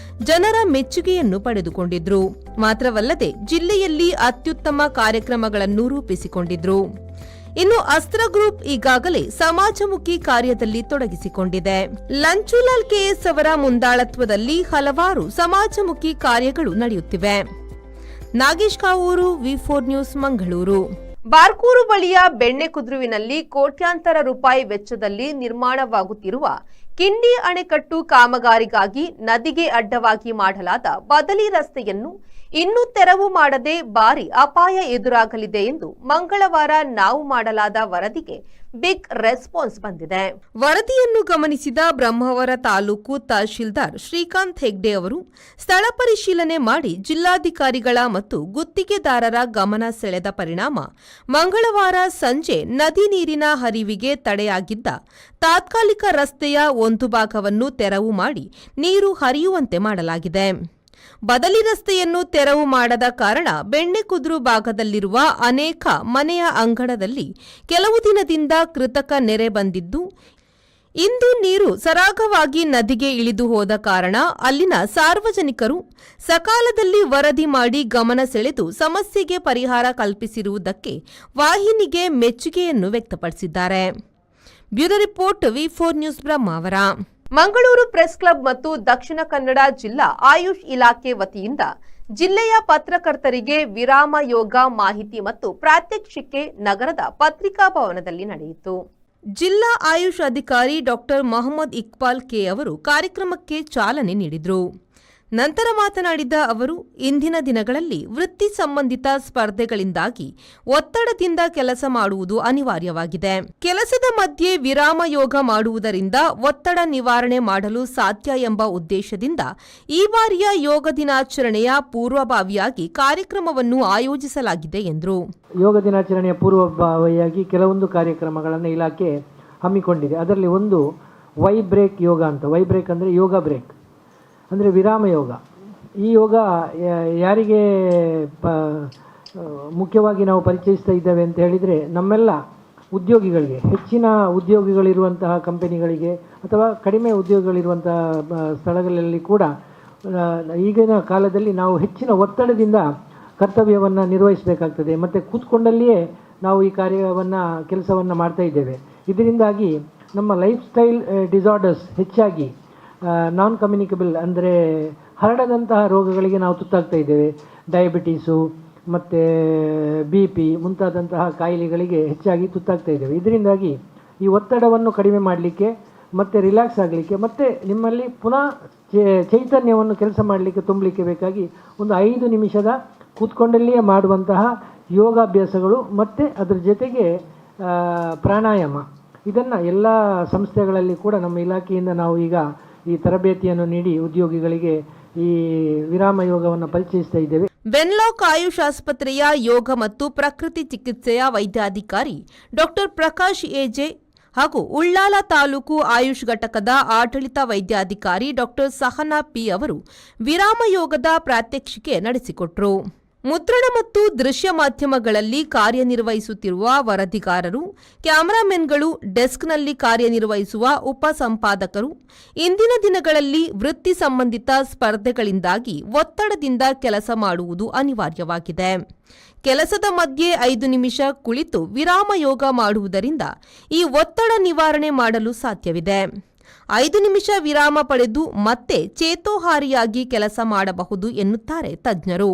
ಜನರ ಮೆಚ್ಚುಗೆಯನ್ನು ಪಡೆದುಕೊಂಡಿದ್ರು. ಮಾತ್ರವಲ್ಲದೆ ಜಿಲ್ಲೆಯಲ್ಲಿ ಅತ್ಯುತ್ತಮ ಕಾರ್ಯಕ್ರಮಗಳನ್ನು ರೂಪಿಸಿಕೊಂಡಿದ್ರು. ಇನ್ನು ಅಸ್ತ್ರ ಗ್ರೂಪ್ ಈಗಾಗಲೇ ಸಮಾಜಮುಖಿ ಕಾರ್ಯದಲ್ಲಿ ತೊಡಗಿಸಿಕೊಂಡಿದೆ. ಲಂಚುಲಾಲ್ ಕೆಎಸ್ ಅವರ ಮುಂದಾಳತ್ವದಲ್ಲಿ ಹಲವಾರು ಸಮಾಜಮುಖಿ ಕಾರ್ಯಗಳು ನಡೆಯುತ್ತಿವೆ. Nagesh Kavoor, V4 news, Mangaluru. ಬಾರ್ಕೂರು ಬಳಿಯ ಬೆಣ್ಣೆಕುದ್ರುವಿನಲ್ಲಿ ಕೋಟ್ಯಾಂತರ ರೂಪಾಯಿ ವೆಚ್ಚದಲ್ಲಿ ನಿರ್ಮಾಣವಾಗುತ್ತಿರುವ ಕಿಂಡಿ ಅಣೆಕಟ್ಟು ಕಾಮಗಾರಿಗಾಗಿ ನದಿಗೆ ಅಡ್ಡವಾಗಿ ಮಾಡಲಾದ ಬದಲಿ ರಸ್ತೆಯನ್ನು ಇನ್ನೂ ತೆರವು ಮಾಡದೆ ಭಾರಿ ಅಪಾಯ ಎದುರಾಗಲಿದೆ ಎಂದು ಮಂಗಳವಾರ ನಾವು ಮಾಡಲಾದ ವರದಿಗೆ ಬಿಗ್ ರೆಸ್ಪಾನ್ಸ್ ಬಂದಿದೆ. ವರದಿಯನ್ನು ಗಮನಿಸಿದ ಬ್ರಹ್ಮಾವರ ತಾಲೂಕು ತಹಶೀಲ್ದಾರ್ ಶ್ರೀಕಾಂತ್ ಹೆಗ್ಡೆ ಅವರು ಸ್ಥಳ ಪರಿಶೀಲನೆ ಮಾಡಿ ಜಿಲ್ಲಾಧಿಕಾರಿಗಳ ಮತ್ತು ಗುತ್ತಿಗೆದಾರರ ಗಮನ ಸೆಳೆದ ಪರಿಣಾಮ ಮಂಗಳವಾರ ಸಂಜೆ ನದಿ ನೀರಿನ ಹರಿವಿಗೆ ತಡೆಯಾಗಿದ್ದ ತಾತ್ಕಾಲಿಕ ರಸ್ತೆಯ ಒಂದು ಭಾಗವನ್ನು ತೆರವು ಮಾಡಿ ನೀರು ಹರಿಯುವಂತೆ ಮಾಡಲಾಗಿದೆ. ಬದಲಿ ರಸ್ತೆಯನ್ನು ತೆರವು ಮಾಡದ ಕಾರಣ ಬೆಣ್ಣೆಕುದ್ರು ಭಾಗದಲ್ಲಿರುವ ಅನೇಕ ಮನೆಯ ಅಂಗಡದಲ್ಲಿ ಕೆಲವು ದಿನದಿಂದ ಕೃತಕ ನೆರೆ ಬಂದಿದ್ದು, ಇಂದು ನೀರು ಸರಾಗವಾಗಿ ನದಿಗೆ ಇಳಿದು ಹೋದ ಕಾರಣ ಅಲ್ಲಿನ ಸಾರ್ವಜನಿಕರು ಸಕಾಲದಲ್ಲಿ ವರದಿ ಮಾಡಿ ಗಮನ ಸೆಳೆದು ಸಮಸ್ಯೆಗೆ ಪರಿಹಾರ ಕಲ್ಪಿಸಿರುವುದಕ್ಕೆ ವಾಹಿನಿಗೆ ಮೆಚ್ಚುಗೆಯನ್ನು ವ್ಯಕ್ತಪಡಿಸಿದ್ದಾರೆ. Bureau report, V4 news, Brahmavar. Mangaluru press club ಮತ್ತು ದಕ್ಷಿಣ ಕನ್ನಡ ಜಿಲ್ಲಾ ಆಯುಷ್ ಇಲಾಖೆ ವತಿಯಿಂದ ಜಿಲ್ಲೆಯ ಪತ್ರಕರ್ತರಿಗೆ ವಿರಾಮ ಯೋಗ ಮಾಹಿತಿ ಮತ್ತು ಪ್ರಾತ್ಯಕ್ಷಿಕೆ ನಗರದ ಪತ್ರಿಕಾ ಭವನದಲ್ಲಿ ನಡೆಯಿತು. ಜಿಲ್ಲಾ ಆಯುಷ್ ಅಧಿಕಾರಿ ಡಾಕ್ಟರ್ ಮೊಹಮ್ಮದ್ ಇಕ್ಬಾಲ್ ಕೆ ಅವರು ಕಾರ್ಯಕ್ರಮಕ್ಕೆ ಚಾಲನೆ ನೀಡಿದರು. ನಂತರ ಮಾತನಾಡಿದ ಅವರು, ಇಂದಿನ ದಿನಗಳಲ್ಲಿ ವೃತ್ತಿ ಸಂಬಂಧಿತ ಸ್ಪರ್ಧೆಗಳಿಂದಾಗಿ ಒತ್ತಡದಿಂದ ಕೆಲಸ ಮಾಡುವುದು ಅನಿವಾರ್ಯವಾಗಿದೆ. ಕೆಲಸದ ಮಧ್ಯೆ ವಿರಾಮ ಯೋಗ ಮಾಡುವುದರಿಂದ ಒತ್ತಡ ನಿವಾರಣೆ ಮಾಡಲು ಸಾಧ್ಯ ಎಂಬ ಉದ್ದೇಶದಿಂದ ಈ ಬಾರಿಯ ಯೋಗ ದಿನಾಚರಣೆಯ ಪೂರ್ವಭಾವಿಯಾಗಿ ಕಾರ್ಯಕ್ರಮವನ್ನು ಆಯೋಜಿಸಲಾಗಿದೆ ಎಂದರು. ಯೋಗ ದಿನಾಚರಣೆಯ ಪೂರ್ವಭಾವಿಯಾಗಿ ಕೆಲವೊಂದು ಕಾರ್ಯಕ್ರಮಗಳನ್ನು ಇಲಾಖೆ ಹಮ್ಮಿಕೊಂಡಿದೆ. ಅದರಲ್ಲಿ ಒಂದು ವೈ ಬ್ರೇಕ್ ಯೋಗ ಅಂತ. ವೈ ಬ್ರೇಕ್ ಅಂದರೆ ಯೋಗ ಬ್ರೇಕ್ ಅಂದರೆ ವಿರಾಮ ಯೋಗ. ಈ ಯೋಗ ಯಾರಿಗೆ ಮುಖ್ಯವಾಗಿ ನಾವು ಪರಿಚಯಿಸ್ತಾ ಇದ್ದೇವೆ ಅಂತ ಹೇಳಿದರೆ, ನಮ್ಮೆಲ್ಲ ಉದ್ಯೋಗಿಗಳಿಗೆ, ಹೆಚ್ಚಿನ ಉದ್ಯೋಗಿಗಳಿರುವಂತಹ ಕಂಪನಿಗಳಿಗೆ ಅಥವಾ ಕಡಿಮೆ ಉದ್ಯೋಗಿಗಳಿರುವಂತಹ ಸ್ಥಳಗಳಲ್ಲಿ ಕೂಡ ಈಗಿನ ಕಾಲದಲ್ಲಿ ನಾವು ಹೆಚ್ಚಿನ ಒತ್ತಡದಿಂದ ಕರ್ತವ್ಯವನ್ನು ನಿರ್ವಹಿಸಬೇಕಾಗ್ತದೆ ಮತ್ತು ಕೂತ್ಕೊಂಡಲ್ಲಿಯೇ ನಾವು ಈ ಕೆಲಸವನ್ನು ಮಾಡ್ತಾ ಇದ್ದೇವೆ. ಇದರಿಂದಾಗಿ ನಮ್ಮ ಲೈಫ್ ಸ್ಟೈಲ್ ಡಿಸಾರ್ಡರ್ಸ್ ಹೆಚ್ಚಾಗಿ ನಾನ್ ಕಮ್ಯುನಿಕಬಲ್ ಅಂದರೆ ಹರಡದಂತಹ ರೋಗಗಳಿಗೆ ನಾವು ತುತ್ತಾಗ್ತಾ ಇದ್ದೇವೆ. ಡಯಾಬಿಟೀಸು ಮತ್ತು BP ಮುಂತಾದಂತಹ ಕಾಯಿಲೆಗಳಿಗೆ ಹೆಚ್ಚಾಗಿ ತುತ್ತಾಗ್ತಾ ಇದ್ದೇವೆ. ಇದರಿಂದಾಗಿ ಈ ಒತ್ತಡವನ್ನು ಕಡಿಮೆ ಮಾಡಲಿಕ್ಕೆ ಮತ್ತು ರಿಲ್ಯಾಕ್ಸ್ ಆಗಲಿಕ್ಕೆ ಮತ್ತು ನಿಮ್ಮಲ್ಲಿ ಪುನಃ ಚೈತನ್ಯವನ್ನು ಕೆಲಸ ಮಾಡಲಿಕ್ಕೆ ತುಂಬಲಿಕ್ಕೆ ಬೇಕಾಗಿ ಒಂದು 5 ನಿಮಿಷದ ಕೂತ್ಕೊಂಡಲ್ಲಿಯೇ ಮಾಡುವಂತಹ ಯೋಗಾಭ್ಯಾಸಗಳು ಮತ್ತು ಅದರ ಜೊತೆಗೆ ಪ್ರಾಣಾಯಾಮ, ಇದನ್ನು ಎಲ್ಲ ಸಂಸ್ಥೆಗಳಲ್ಲಿ ಕೂಡ ನಮ್ಮ ಇಲಾಖೆಯಿಂದ ನಾವು ಈಗ ಈ ತರಬೇತಿಯನ್ನು ನೀಡಿ ಉದ್ಯೋಗಿಗಳಿಗೆ ಈ ವಿರಾಮ ಯೋಗವನ್ನು ಪರಿಚಯಿಸ್ತಾ ಇದ್ದೇವೆ. ವೆನ್ಲಾಕ್ ಆಯುಷ್ ಆಸ್ಪತ್ರೆಯ ಯೋಗ ಮತ್ತು ಪ್ರಕೃತಿ ಚಿಕಿತ್ಸೆಯ ವೈದ್ಯಾಧಿಕಾರಿ ಡಾಕ್ಟರ್ ಪ್ರಕಾಶ್ ಎಜೆ ಹಾಗೂ ಉಳ್ಳಾಲ ತಾಲೂಕು ಆಯುಷ್ ಘಟಕದ ಆಡಳಿತ ವೈದ್ಯಾಧಿಕಾರಿ ಡಾಕ್ಟರ್ ಸಹನಾ ಪಿ ಅವರು ವಿರಾಮ ಯೋಗದ ಪ್ರಾತ್ಯಕ್ಷಿಕೆ ನಡೆಸಿಕೊಟ್ಟರು. ಮುದ್ರಣ ಮತ್ತು ದೃಶ್ಯ ಮಾಧ್ಯಮಗಳಲ್ಲಿ ಕಾರ್ಯನಿರ್ವಹಿಸುತ್ತಿರುವ ವರದಿಗಾರರು, ಕ್ಯಾಮರಾಮೆನ್ಗಳು, ಡೆಸ್ಕ್ನಲ್ಲಿ ಕಾರ್ಯನಿರ್ವಹಿಸುವ ಉಪಸಂಪಾದಕರು ಇಂದಿನ ದಿನಗಳಲ್ಲಿ ವೃತ್ತಿ ಸಂಬಂಧಿತ ಸ್ಪರ್ಧೆಗಳಿಂದಾಗಿ ಒತ್ತಡದಿಂದ ಕೆಲಸ ಮಾಡುವುದು ಅನಿವಾರ್ಯವಾಗಿದೆ. ಕೆಲಸದ ಮಧ್ಯೆ 5 ನಿಮಿಷ ಕುಳಿತು ವಿರಾಮ ಯೋಗ ಮಾಡುವುದರಿಂದ ಈ ಒತ್ತಡ ನಿವಾರಣೆ ಮಾಡಲು ಸಾಧ್ಯವಿದೆ. 5 ನಿಮಿಷ ವಿರಾಮ ಪಡೆದು ಮತ್ತೆ ಚೇತೋಹಾರಿಯಾಗಿ ಕೆಲಸ ಮಾಡಬಹುದು ಎನ್ನುತ್ತಾರೆ ತಜ್ಞರು.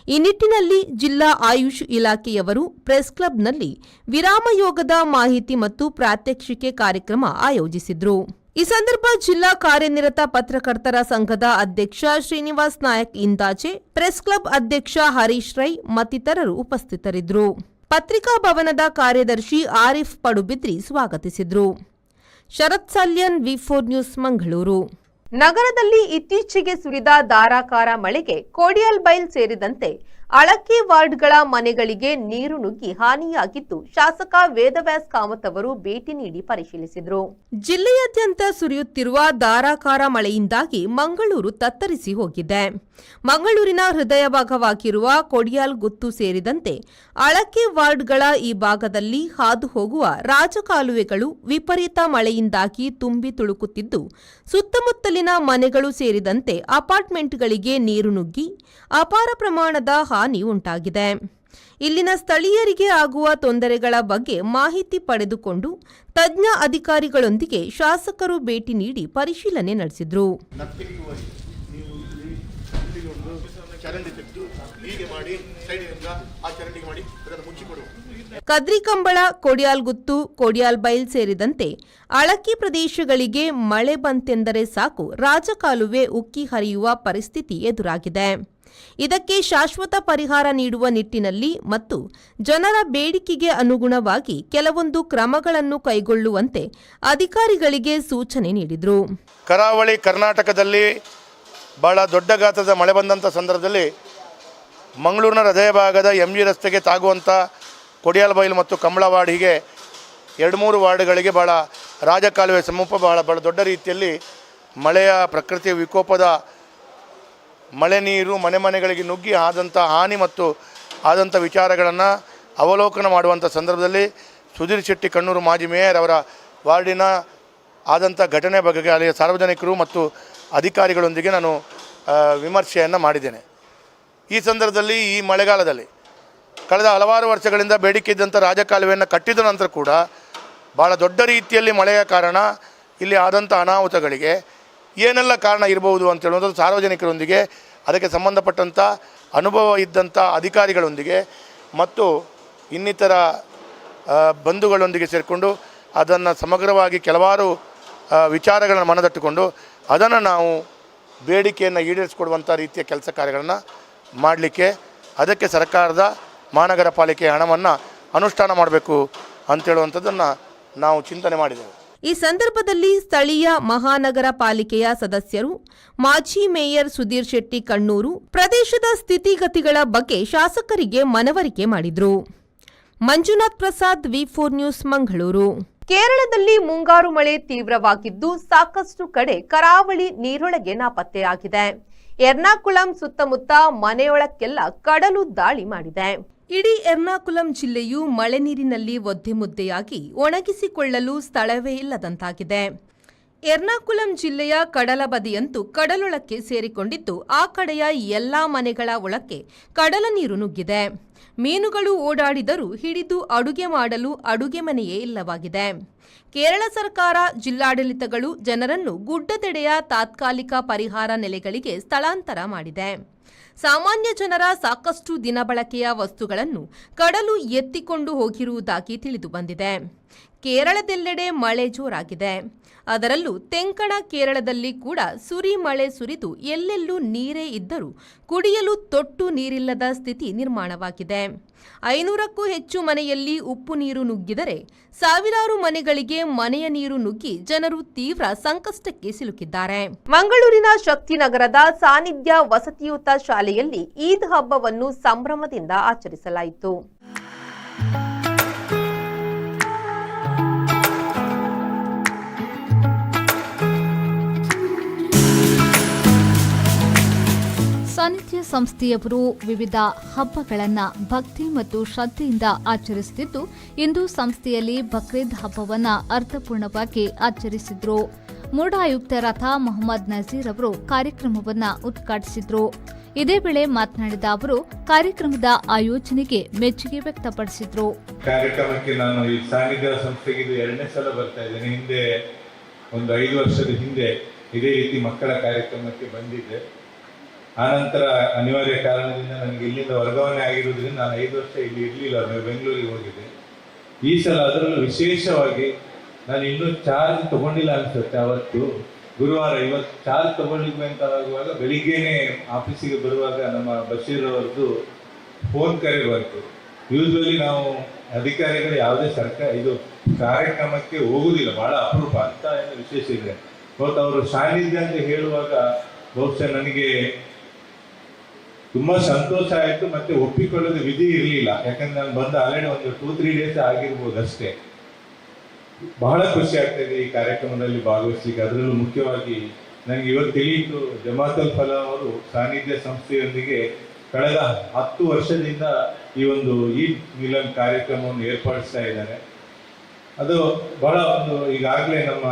ಈ ನಿಟ್ಟಿನಲ್ಲಿ ಜಿಲ್ಲಾ ಆಯುಷ್ ಇಲಾಖೆಯವರು ಪ್ರೆಸ್ ಕ್ಲಬ್ನಲ್ಲಿ ವಿರಾಮ ಯೋಗದ ಮಾಹಿತಿ ಮತ್ತು ಪ್ರಾತ್ಯಕ್ಷಿಕೆ ಕಾರ್ಯಕ್ರಮ ಆಯೋಜಿಸಿದ್ರು. ಈ ಸಂದರ್ಭ ಜಿಲ್ಲಾ ಕಾರ್ಯನಿರತ ಪತ್ರಕರ್ತರ ಸಂಘದ ಅಧ್ಯಕ್ಷ ಶ್ರೀನಿವಾಸ್ ನಾಯಕ್ ಇಂದಾಚೆ, ಪ್ರೆಸ್ ಕ್ಲಬ್ ಅಧ್ಯಕ್ಷ ಹರೀಶ್ ರೈ ಮತ್ತಿತರರು ಉಪಸ್ಥಿತರಿದ್ದರು. ಪತ್ರಿಕಾ ಭವನದ ಕಾರ್ಯದರ್ಶಿ ಆರಿಫ್ ಪಡುಬಿದ್ರಿ ಸ್ವಾಗತಿಸಿದ್ರು. ಶರತ್ ಸಾಲ್ಯನ್, ವಿ4 ನ್ಯೂಸ್, ಮಂಗಳೂರು. ನಗರದಲ್ಲಿ ಇತ್ತೀಚೆಗೆ ಸುರಿದ ಧಾರಾಕಾರ ಮಳೆಗೆ ಕೋಡಿಯಲ್ಬೈಲ್ ಸೇರಿದಂತೆ ಅಳಕೆ ವಾರ್ಡ್ಗಳ ಮನೆಗಳಿಗೆ ನೀರು ನುಗ್ಗಿ ಹಾನಿಯಾಗಿದ್ದು, ಶಾಸಕ ವೇದವ್ಯಾಸ್ ಕಾಮತ್ ಅವರು ಭೇಟಿ ನೀಡಿ ಪರಿಶೀಲಿಸಿದರು. ಜಿಲ್ಲೆಯಾದ್ಯಂತ ಸುರಿಯುತ್ತಿರುವ ಧಾರಾಕಾರ ಮಳೆಯಿಂದಾಗಿ ಮಂಗಳೂರು ತತ್ತರಿಸಿ ಹೋಗಿದೆ. ಮಂಗಳೂರಿನ ಹೃದಯ ಭಾಗವಾಗಿರುವ ಕೊಡಿಯಾಲ್ಗುತ್ತು ಸೇರಿದಂತೆ ಅಳಕೆ ವಾರ್ಡ್ಗಳ ಈ ಭಾಗದಲ್ಲಿ ಹಾದು ಹೋಗುವ ರಾಜಕಾಲುವೆಗಳು ವಿಪರೀತ ಮಳೆಯಿಂದಾಗಿ ತುಂಬಿ ತುಳುಕುತ್ತಿದ್ದು, ಸುತ್ತಮುತ್ತಲಿನ ಮನೆಗಳು ಸೇರಿದಂತೆ ಅಪಾರ್ಟ್ಮೆಂಟ್ಗಳಿಗೆ ನೀರು ನುಗ್ಗಿ ಅಪಾರ ಪ್ರಮಾಣದ ಹಾನಿ ಉಂಟಾಗಿದೆ. ಇಲ್ಲಿನ ಸ್ಥಳೀಯರಿಗೆ ಆಗುವ ತೊಂದರೆಗಳ ಬಗ್ಗೆ ಮಾಹಿತಿ ಪಡೆದುಕೊಂಡು ತಜ್ಞ ಅಧಿಕಾರಿಗಳೊಂದಿಗೆ ಶಾಸಕರು ಭೇಟಿ ನೀಡಿ ಪರಿಶೀಲನೆ ನಡೆಸಿದರು. ಕದ್ರಿಕಂಬಳ, ಕೊಡಿಯಾಲ್ಗುತ್ತು, ಕೊಡಿಯಾಲ್ಬೈಲ್ ಸೇರಿದಂತೆ ಅಳಕಿ ಪ್ರದೇಶಗಳಿಗೆ ಮಳೆ ಬಂತೆಂದರೆ ಸಾಕು ರಾಜಕಾಲುವೆ ಉಕ್ಕಿ ಹರಿಯುವ ಪರಿಸ್ಥಿತಿ ಎದುರಾಗಿದೆ. ಇದಕ್ಕೆ ಶಾಶ್ವತ ಪರಿಹಾರ ನೀಡುವ ನಿಟ್ಟಿನಲ್ಲಿ ಮತ್ತು ಜನರ ಬೇಡಿಕೆಗೆ ಅನುಗುಣವಾಗಿ ಕೆಲವೊಂದು ಕ್ರಮಗಳನ್ನು ಕೈಗೊಳ್ಳುವಂತೆ ಅಧಿಕಾರಿಗಳಿಗೆ ಸೂಚನೆ ನೀಡಿದರು. ಕರಾವಳಿ ಕರ್ನಾಟಕದಲ್ಲಿ ಬಹಳ ದೊಡ್ಡ ಗಾತ್ರದ ಮಳೆ ಬಂದಂಥ ಸಂದರ್ಭದಲ್ಲಿ ಮಂಗಳೂರಿನ ಹೃದಯ ಭಾಗದ MG ರಸ್ತೆಗೆ ತಾಗುವಂಥ ಕೊಡಿಯಾಲ್ಬೈಲ್ ಮತ್ತು ಕಂಬಳವಾಡ್ ಹೀಗೆ 2-3 ವಾರ್ಡ್ಗಳಿಗೆ ಭಾಳ ರಾಜಕಾಲುವೆ ಸಮೂಪ ಬಹಳ ದೊಡ್ಡ ರೀತಿಯಲ್ಲಿ ಮಳೆಯ ಪ್ರಕೃತಿಯ ವಿಕೋಪದ ಮಳೆ ನೀರು ಮನೆಗಳಿಗೆ ನುಗ್ಗಿ ಆದಂಥ ಹಾನಿ ಮತ್ತು ಆದಂಥ ವಿಚಾರಗಳನ್ನು ಅವಲೋಕನ ಮಾಡುವಂಥ ಸಂದರ್ಭದಲ್ಲಿ ಸುಧೀರ್ ಶೆಟ್ಟಿ ಕಣ್ಣೂರು ಮಾಜಿ ಮೇಯರ್ ಅವರ ವಾರ್ಡಿನ ಆದಂಥ ಘಟನೆ ಬಗ್ಗೆ ಅಲ್ಲಿಯ ಸಾರ್ವಜನಿಕರು ಮತ್ತು ಅಧಿಕಾರಿಗಳೊಂದಿಗೆ ನಾನು ವಿಮರ್ಶೆಯನ್ನು ಮಾಡಿದ್ದೇನೆ. ಈ ಸಂದರ್ಭದಲ್ಲಿ ಈ ಮಳೆಗಾಲದಲ್ಲಿ ಕಳೆದ ಹಲವಾರು ವರ್ಷಗಳಿಂದ ಬೇಡಿಕೆ ಇದ್ದಂಥ ರಾಜಕಾಲುವೆಯನ್ನು ಕಟ್ಟಿದ ನಂತರ ಕೂಡ ಭಾಳ ದೊಡ್ಡ ರೀತಿಯಲ್ಲಿ ಮಳೆಯ ಕಾರಣ ಇಲ್ಲಿ ಆದಂಥ ಅನಾಹುತಗಳಿಗೆ ಏನೆಲ್ಲ ಕಾರಣ ಇರಬಹುದು ಅಂತೇಳೋದು ಸಾರ್ವಜನಿಕರೊಂದಿಗೆ, ಅದಕ್ಕೆ ಸಂಬಂಧಪಟ್ಟಂಥ ಅನುಭವ ಇದ್ದಂಥ ಅಧಿಕಾರಿಗಳೊಂದಿಗೆ ಮತ್ತು ಇನ್ನಿತರ ಬಂಧುಗಳೊಂದಿಗೆ ಸೇರಿಕೊಂಡು ಅದನ್ನು ಸಮಗ್ರವಾಗಿ ಕೆಲವಾರು ವಿಚಾರಗಳನ್ನು ಮನದಟ್ಟುಕೊಂಡು ಅದನ್ನು ನಾವು ಬೇಡಿಕೆಯನ್ನು ಈಡೇರಿಸಿಕೊಡುವಂಥ ರೀತಿಯ ಕೆಲಸ ಕಾರ್ಯಗಳನ್ನು ಮಾಡಲಿಕ್ಕೆ, ಅದಕ್ಕೆ ಸರ್ಕಾರದ ಮಹಾನಗರ ಪಾಲಿಕೆ ಹಣವನ್ನು ಅನುಷ್ಠಾನ ಮಾಡಬೇಕು ಅಂತೇಳುವಂಥದ್ದನ್ನು ನಾವು ಚಿಂತನೆ ಮಾಡಿದ್ದೇವೆ. ಈ ಸಂದರ್ಭದಲ್ಲಿ ಸ್ಥಳೀಯ ಮಹಾನಗರ ಪಾಲಿಕೆಯ ಸದಸ್ಯರು, ಮಾಜಿ ಮೇಯರ್ ಸುಧೀರ್ ಶೆಟ್ಟಿ ಕಣ್ಣೂರು ಪ್ರದೇಶದ ಸ್ಥಿತಿಗತಿಗಳ ಬಗ್ಗೆ ಶಾಸಕರಿಗೆ ಮನವರಿಕೆ ಮಾಡಿದರು. ಮಂಜುನಾಥ್ ಪ್ರಸಾದ್, ವಿ4 ನ್ಯೂಸ್, ಮಂಗಳೂರು. ಕೇರಳದಲ್ಲಿ ಮುಂಗಾರು ಮಳೆ ತೀವ್ರವಾಗಿದ್ದು ಸಾಕಷ್ಟು ಕಡೆ ಕರಾವಳಿ ನೀರೊಳಗೆ ನಾಪತ್ತೆಯಾಗಿದೆ. ಎರ್ನಾಕುಳಂ ಸುತ್ತಮುತ್ತ ಮನೆಯೊಳಕ್ಕೆಲ್ಲ ಕಡಲು ದಾಳಿ ಮಾಡಿದೆ. ಇಡೀ ಎರ್ನಾಕುಲಂ ಜಿಲ್ಲೆಯು ಮಳೆ ನೀರಿನಲ್ಲಿ ಒದ್ದೆ ಮುದ್ದೆಯಾಗಿ ಒಣಗಿಸಿಕೊಳ್ಳಲು ಸ್ಥಳವೇ ಇಲ್ಲದಂತಾಗಿದೆ. ಎರ್ನಾಕುಲಂ ಜಿಲ್ಲೆಯ ಕಡಲ ಬದಿಯಂತೂ ಕಡಲೊಳಕ್ಕೆ ಸೇರಿಕೊಂಡಿದ್ದು, ಆ ಕಡೆಯ ಎಲ್ಲಾ ಮನೆಗಳ ಒಳಕ್ಕೆ ಕಡಲ ನೀರು ನುಗ್ಗಿದೆ. ಮೀನುಗಳು ಓಡಾಡಿದರೂ ಹಿಡಿದು ಅಡುಗೆ ಮಾಡಲು ಅಡುಗೆ ಮನೆಯೇ ಇಲ್ಲವಾಗಿದೆ. ಕೇರಳ ಸರ್ಕಾರ, ಜಿಲ್ಲಾಡಳಿತಗಳು ಜನರನ್ನು ಗುಡ್ಡದೆಡೆಯ ತಾತ್ಕಾಲಿಕ ಪರಿಹಾರ ನೆಲೆಗಳಿಗೆ ಸ್ಥಳಾಂತರ ಮಾಡಿದೆ. ಸಾಮಾನ್ಯ ಜನರ ಸಾಕಷ್ಟು ದಿನಬಳಕೆಯ ವಸ್ತುಗಳನ್ನು ಕಡಲು ಎತ್ತಿಕೊಂಡು ಹೋಗಿರುವುದಾಗಿ ತಿಳಿದುಬಂದಿದೆ. ಕೇರಳದೆಲ್ಲೆಡೆ ಮಳೆ ಜೋರಾಗಿದೆ. ಅದರಲ್ಲೂ ತೆಂಕಣ ಕೇರಳದಲ್ಲಿ ಕೂಡ ಸುರಿ ಮಳೆ ಸುರಿದು ಎಲ್ಲೆಲ್ಲೂ ನೀರೇ ಇದ್ದರೂ ಕುಡಿಯಲು ತೊಟ್ಟು ನೀರಿಲ್ಲದ ಸ್ಥಿತಿ ನಿರ್ಮಾಣವಾಗಿದೆ. 500ಕ್ಕೂ ಹೆಚ್ಚು ಮನೆಯಲ್ಲಿ ಉಪ್ಪು ನೀರು ನುಗ್ಗಿದರೆ ಸಾವಿರಾರು ಮನೆಗಳಿಗೆ ಮನೆಯ ನೀರು ನುಗ್ಗಿ ಜನರು ತೀವ್ರ ಸಂಕಷ್ಟಕ್ಕೆ ಸಿಲುಕಿದ್ದಾರೆ. ಮಂಗಳೂರಿನ ಶಕ್ತಿನಗರದ ಸಾನ್ನಿಧ್ಯ ವಸತಿಯುತ ಶಾಲೆಯಲ್ಲಿ ಈದ್ ಹಬ್ಬವನ್ನು ಸಂಭ್ರಮದಿಂದ ಆಚರಿಸಲಾಯಿತು. ಸಾನ್ನಿಧ್ಯ ಸಂಸ್ಥೆಯವರು ವಿವಿಧ ಹಬ್ಬಗಳನ್ನು ಭಕ್ತಿ ಮತ್ತು ಶ್ರದ್ಧೆಯಿಂದ ಆಚರಿಸುತ್ತಿದ್ದು ಇಂದು ಸಂಸ್ಥೆಯಲ್ಲಿ ಬಕ್ರೀದ್ ಹಬ್ಬವನ್ನು ಅರ್ಥಪೂರ್ಣವಾಗಿ ಆಚರಿಸಿದ್ರು. ಮೂಡ ಆಯುಕ್ತರಾದ ಮೊಹಮ್ಮದ್ ನಜೀರ್ ಅವರು ಕಾರ್ಯಕ್ರಮವನ್ನು ಉದ್ಘಾಟಿಸಿದ್ರು. ಇದೇ ವೇಳೆ ಮಾತನಾಡಿದ ಅವರು ಕಾರ್ಯಕ್ರಮದ ಆಯೋಜನೆಗೆ ಮೆಚ್ಚುಗೆ ವ್ಯಕ್ತಪಡಿಸಿದ್ರು. ಕಾರ್ಯಕ್ರಮಕ್ಕೆ ನಾನು ಈ ಸಾನ್ನಿಧ್ಯ ಸಂಸ್ಥೆಗೆ ಇದು 2ನೇ ಸಲ ಬರ್ತಾ ಇದ್ದೇನೆ. ಹಿಂದೆ ಒಂದು 5 ವರ್ಷದ ಹಿಂದೆ ಇದೇ ರೀತಿ ಮಕ್ಕಳ ಕಾರ್ಯಕ್ರಮಕ್ಕೆ ಬಂದಿದ್ದೆ. ಆನಂತರ ಅನಿವಾರ್ಯ ಕಾರಣದಿಂದ ನನಗೆ ಇಲ್ಲಿಂದ ವರ್ಗಾವಣೆ ಆಗಿರುವುದರಿಂದ ನಾನು 5 ವರ್ಷ ಇಲ್ಲಿ ಇರಲಿಲ್ಲ, ಬೆಂಗಳೂರಿಗೆ ಹೋಗಿದ್ದೆ. ಈ ಸಲ ಅದರಲ್ಲೂ ವಿಶೇಷವಾಗಿ ನಾನು ಇನ್ನೂ ಚಾರ್ಜ್ ತಗೊಂಡಿಲ್ಲ ಅನ್ಸುತ್ತೆ. ಅವತ್ತು ಗುರುವಾರ, ಇವತ್ತು ಚಾರ್ಜ್ ತಗೊಳ್ಳಿಕ್ಕೆ ಅಂತ ಆಗುವಾಗ ಬೆಳಿಗ್ಗೆನೆ ಆಫೀಸಿಗೆ ಬರುವಾಗ ನಮ್ಮ ಬಶೀರ್ ಅವರದ್ದು ಫೋನ್ ಕರೆ ಬಂತು. ಯೂಶ್ವಲಿ ನಾವು ಅಧಿಕಾರಿಗಳು ಯಾವುದೇ ಇದು ಕಾರ್ಯಕ್ರಮಕ್ಕೆ ಹೋಗುವುದಿಲ್ಲ, ಬಹಳ ಅಪರೂಪ ಅಂತ ಏನು ವಿಶೇಷ ಇದೆ. ಇವತ್ತು ಅವರು ಸಾನ್ನಿಧ್ಯ ಅಂತ ಹೇಳುವಾಗ ಬಹುಶಃ ನನಗೆ ತುಂಬಾ ಸಂತೋಷ ಆಯಿತು, ಮತ್ತೆ ಒಪ್ಪಿಕೊಳ್ಳೋದು ವಿಧಿ ಇರಲಿಲ್ಲ. ಯಾಕಂದ್ರೆ ನಾನು ಬಂದ ಆಲ್ರೆಡಿ ಒಂದು 2-3 ಡೇಸ್ ಆಗಿರ್ಬೋದು ಅಷ್ಟೇ. ಬಹಳ ಖುಷಿ ಆಗ್ತಾಯಿದೆ ಈ ಕಾರ್ಯಕ್ರಮದಲ್ಲಿ ಭಾಗವಹಿಸಲಿಕ್ಕೆ. ಅದರಲ್ಲೂ ಮುಖ್ಯವಾಗಿ ನನಗೆ ಇವತ್ತು ತಿಳಿಯಿತು, ಜಮಾತುಲ್ ಫಲಾಹ್ ಅವರು ಸಾನ್ನಿಧ್ಯ ಸಂಸ್ಥೆಯೊಂದಿಗೆ ಕಳೆದ 10 ವರ್ಷದಿಂದ ಈ ಒಂದು ಈದ್ ಮಿಲನ್ ಕಾರ್ಯಕ್ರಮವನ್ನು ಏರ್ಪಡಿಸ್ತಾ ಇದ್ದಾರೆ. ಅದು ಬಹಳ ಈಗಾಗಲೇ ನಮ್ಮ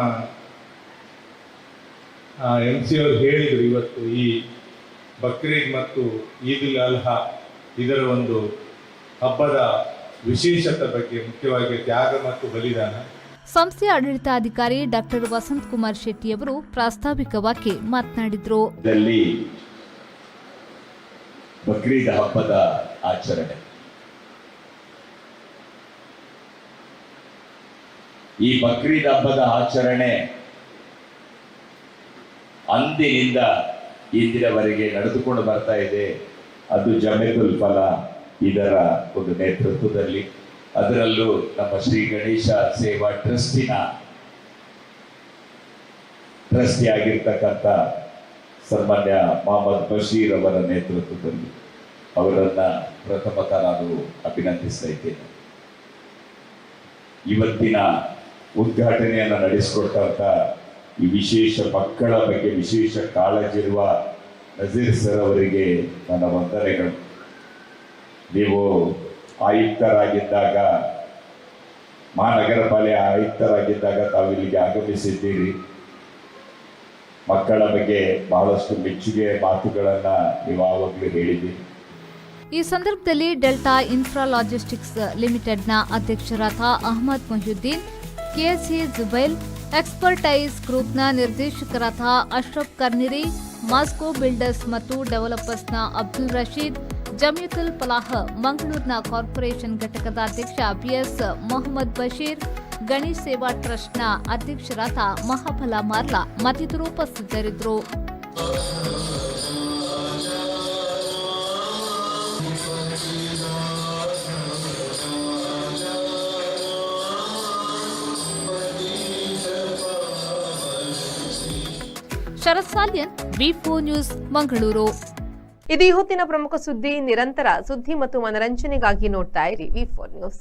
MC ಅವರು ಹೇಳಿದರು, ಇವತ್ತು ಈ ಬಕ್ರೀದ್ ಮತ್ತು ಈದ್ ಉಲ್ ಅಲ್ಹಾ ಇದರ ಒಂದು ಹಬ್ಬದ ವಿಶೇಷತೆ ಬಗ್ಗೆ, ಮುಖ್ಯವಾಗಿ ತ್ಯಾಗ ಮತ್ತು ಬಲಿದಾನ. ಸಂಸ್ಥೆಯ ಆಡಳಿತಾಧಿಕಾರಿ ಡಾಕ್ಟರ್ ವಸಂತ್ ಕುಮಾರ್ ಶೆಟ್ಟಿ ಅವರು ಪ್ರಾಸ್ತಾವಿಕವಾಗಿ ಮಾತನಾಡಿದರು. ಬಕ್ರೀದ್ ಹಬ್ಬದ ಆಚರಣೆ, ಈ ಬಕ್ರೀದ್ ಹಬ್ಬದ ಆಚರಣೆ ಅಂದಿನಿಂದ ಇಂದಿನವರೆಗೆ ನಡೆದುಕೊಂಡು ಬರ್ತಾ ಇದೆ. ಅದು ಜಮಾತುಲ್ ಫಲಾಹ್ ಇದರ ಒಂದು ನೇತೃತ್ವದಲ್ಲಿ, ಅದರಲ್ಲೂ ನಮ್ಮ ಶ್ರೀ ಗಣೇಶ ಸೇವಾ ಟ್ರಸ್ಟಿನ ಟ್ರಸ್ಟಿ ಆಗಿರ್ತಕ್ಕಂಥ ಸನ್ಮಾನ್ಯ ಮೊಹಮ್ಮದ್ ಬಶೀರ್ ಅವರ ನೇತೃತ್ವದಲ್ಲಿ ಅವರನ್ನ ಪ್ರಥಮತಃ ನಾನು ಅಭಿನಂದಿಸ್ತಾ ಇದ್ದೇನೆ. ಇವತ್ತಿನ ಉದ್ಘಾಟನೆಯನ್ನು ನಡೆಸಿಕೊಡ್ತಂಥ ಈ ವಿಶೇಷ ಮಕ್ಕಳ ಬಗ್ಗೆ ವಿಶೇಷ ಕಾಳಜಿರುವ ನಜೀರ್ ಸರ್ ಅವರಿಗೆ ನನ್ನ ವಂದನೆಗಳು. ನೀವು ಆಯುಕ್ತರಾಗಿದ್ದಾಗ, ಮಹಾನಗರ ಪಾಲಿಕೆ ಆಯುಕ್ತರಾಗಿದ್ದಾಗ ತಾವು ಇಲ್ಲಿಗೆ ಆಗಮಿಸಿದ್ದೀರಿ. ಮಕ್ಕಳ ಬಗ್ಗೆ ಬಹಳಷ್ಟು ಮೆಚ್ಚುಗೆ ಮಾತುಗಳನ್ನ ನೀವು ಆವಾಗಲೂ ಹೇಳಿದ್ದೀರಿ. ಈ ಸಂದರ್ಭದಲ್ಲಿ ಡೆಲ್ಟಾ ಇನ್ಫ್ರಾ ಲಾಜಿಸ್ಟಿಕ್ಸ್ ಲಿಮಿಟೆಡ್ನ ಅಧ್ಯಕ್ಷರಾದ ಅಹಮದ್ ಮೊಹಿಯುದ್ದೀನ್, ಕೆಎಸ್ಸಿ ಜುಬೈಲ್, ಎಕ್ಸ್ಪರ್ಟೈಸ್ ಗ್ರೂಪ್ನ ನಿರ್ದೇಶಕರಾದ ಅಶ್ರಫ್ ಕರ್ನಿರಿ, ಮಾಸ್ಕೋ ಬಿಲ್ಡರ್ಸ್ ಮತ್ತು ಡೆವಲಪರ್ಸ್ನ ಅಬ್ದುಲ್ ರಶೀದ್, ಜಮಿಯತುಲ್ ಫಲಾಹ್ ಮಂಗಳೂರಿನ ಕಾರ್ಪೊರೇಷನ್ ಘಟಕದ ಅಧ್ಯಕ್ಷ ಬಿಎಸ್ ಮೊಹಮ್ಮದ್ ಬಶೀರ್, ಗಣೇಶ್ ಸೇವಾ ಟ್ರಸ್ಟ್ನ ಅಧ್ಯಕ್ಷರಾದ ಮಹಾಬಲ ಮಾರ್ಲಾ ಮತ್ತಿತರರು ಉಪಸ್ಥಿತರಿದ್ದರು. ಶರತ್ ಸಾಲ್ಯನ್, ವಿ4 ನ್ಯೂಸ್, ಮಂಗಳೂರು. ಇದು ಈ ಹೊತ್ತಿನ ಪ್ರಮುಖ ಸುದ್ದಿ. ನಿರಂತರ ಸುದ್ದಿ ಮತ್ತು ಮನರಂಜನೆಗಾಗಿ ನೋಡ್ತಾ ಇರಿ ವಿ4 ನ್ಯೂಸ್.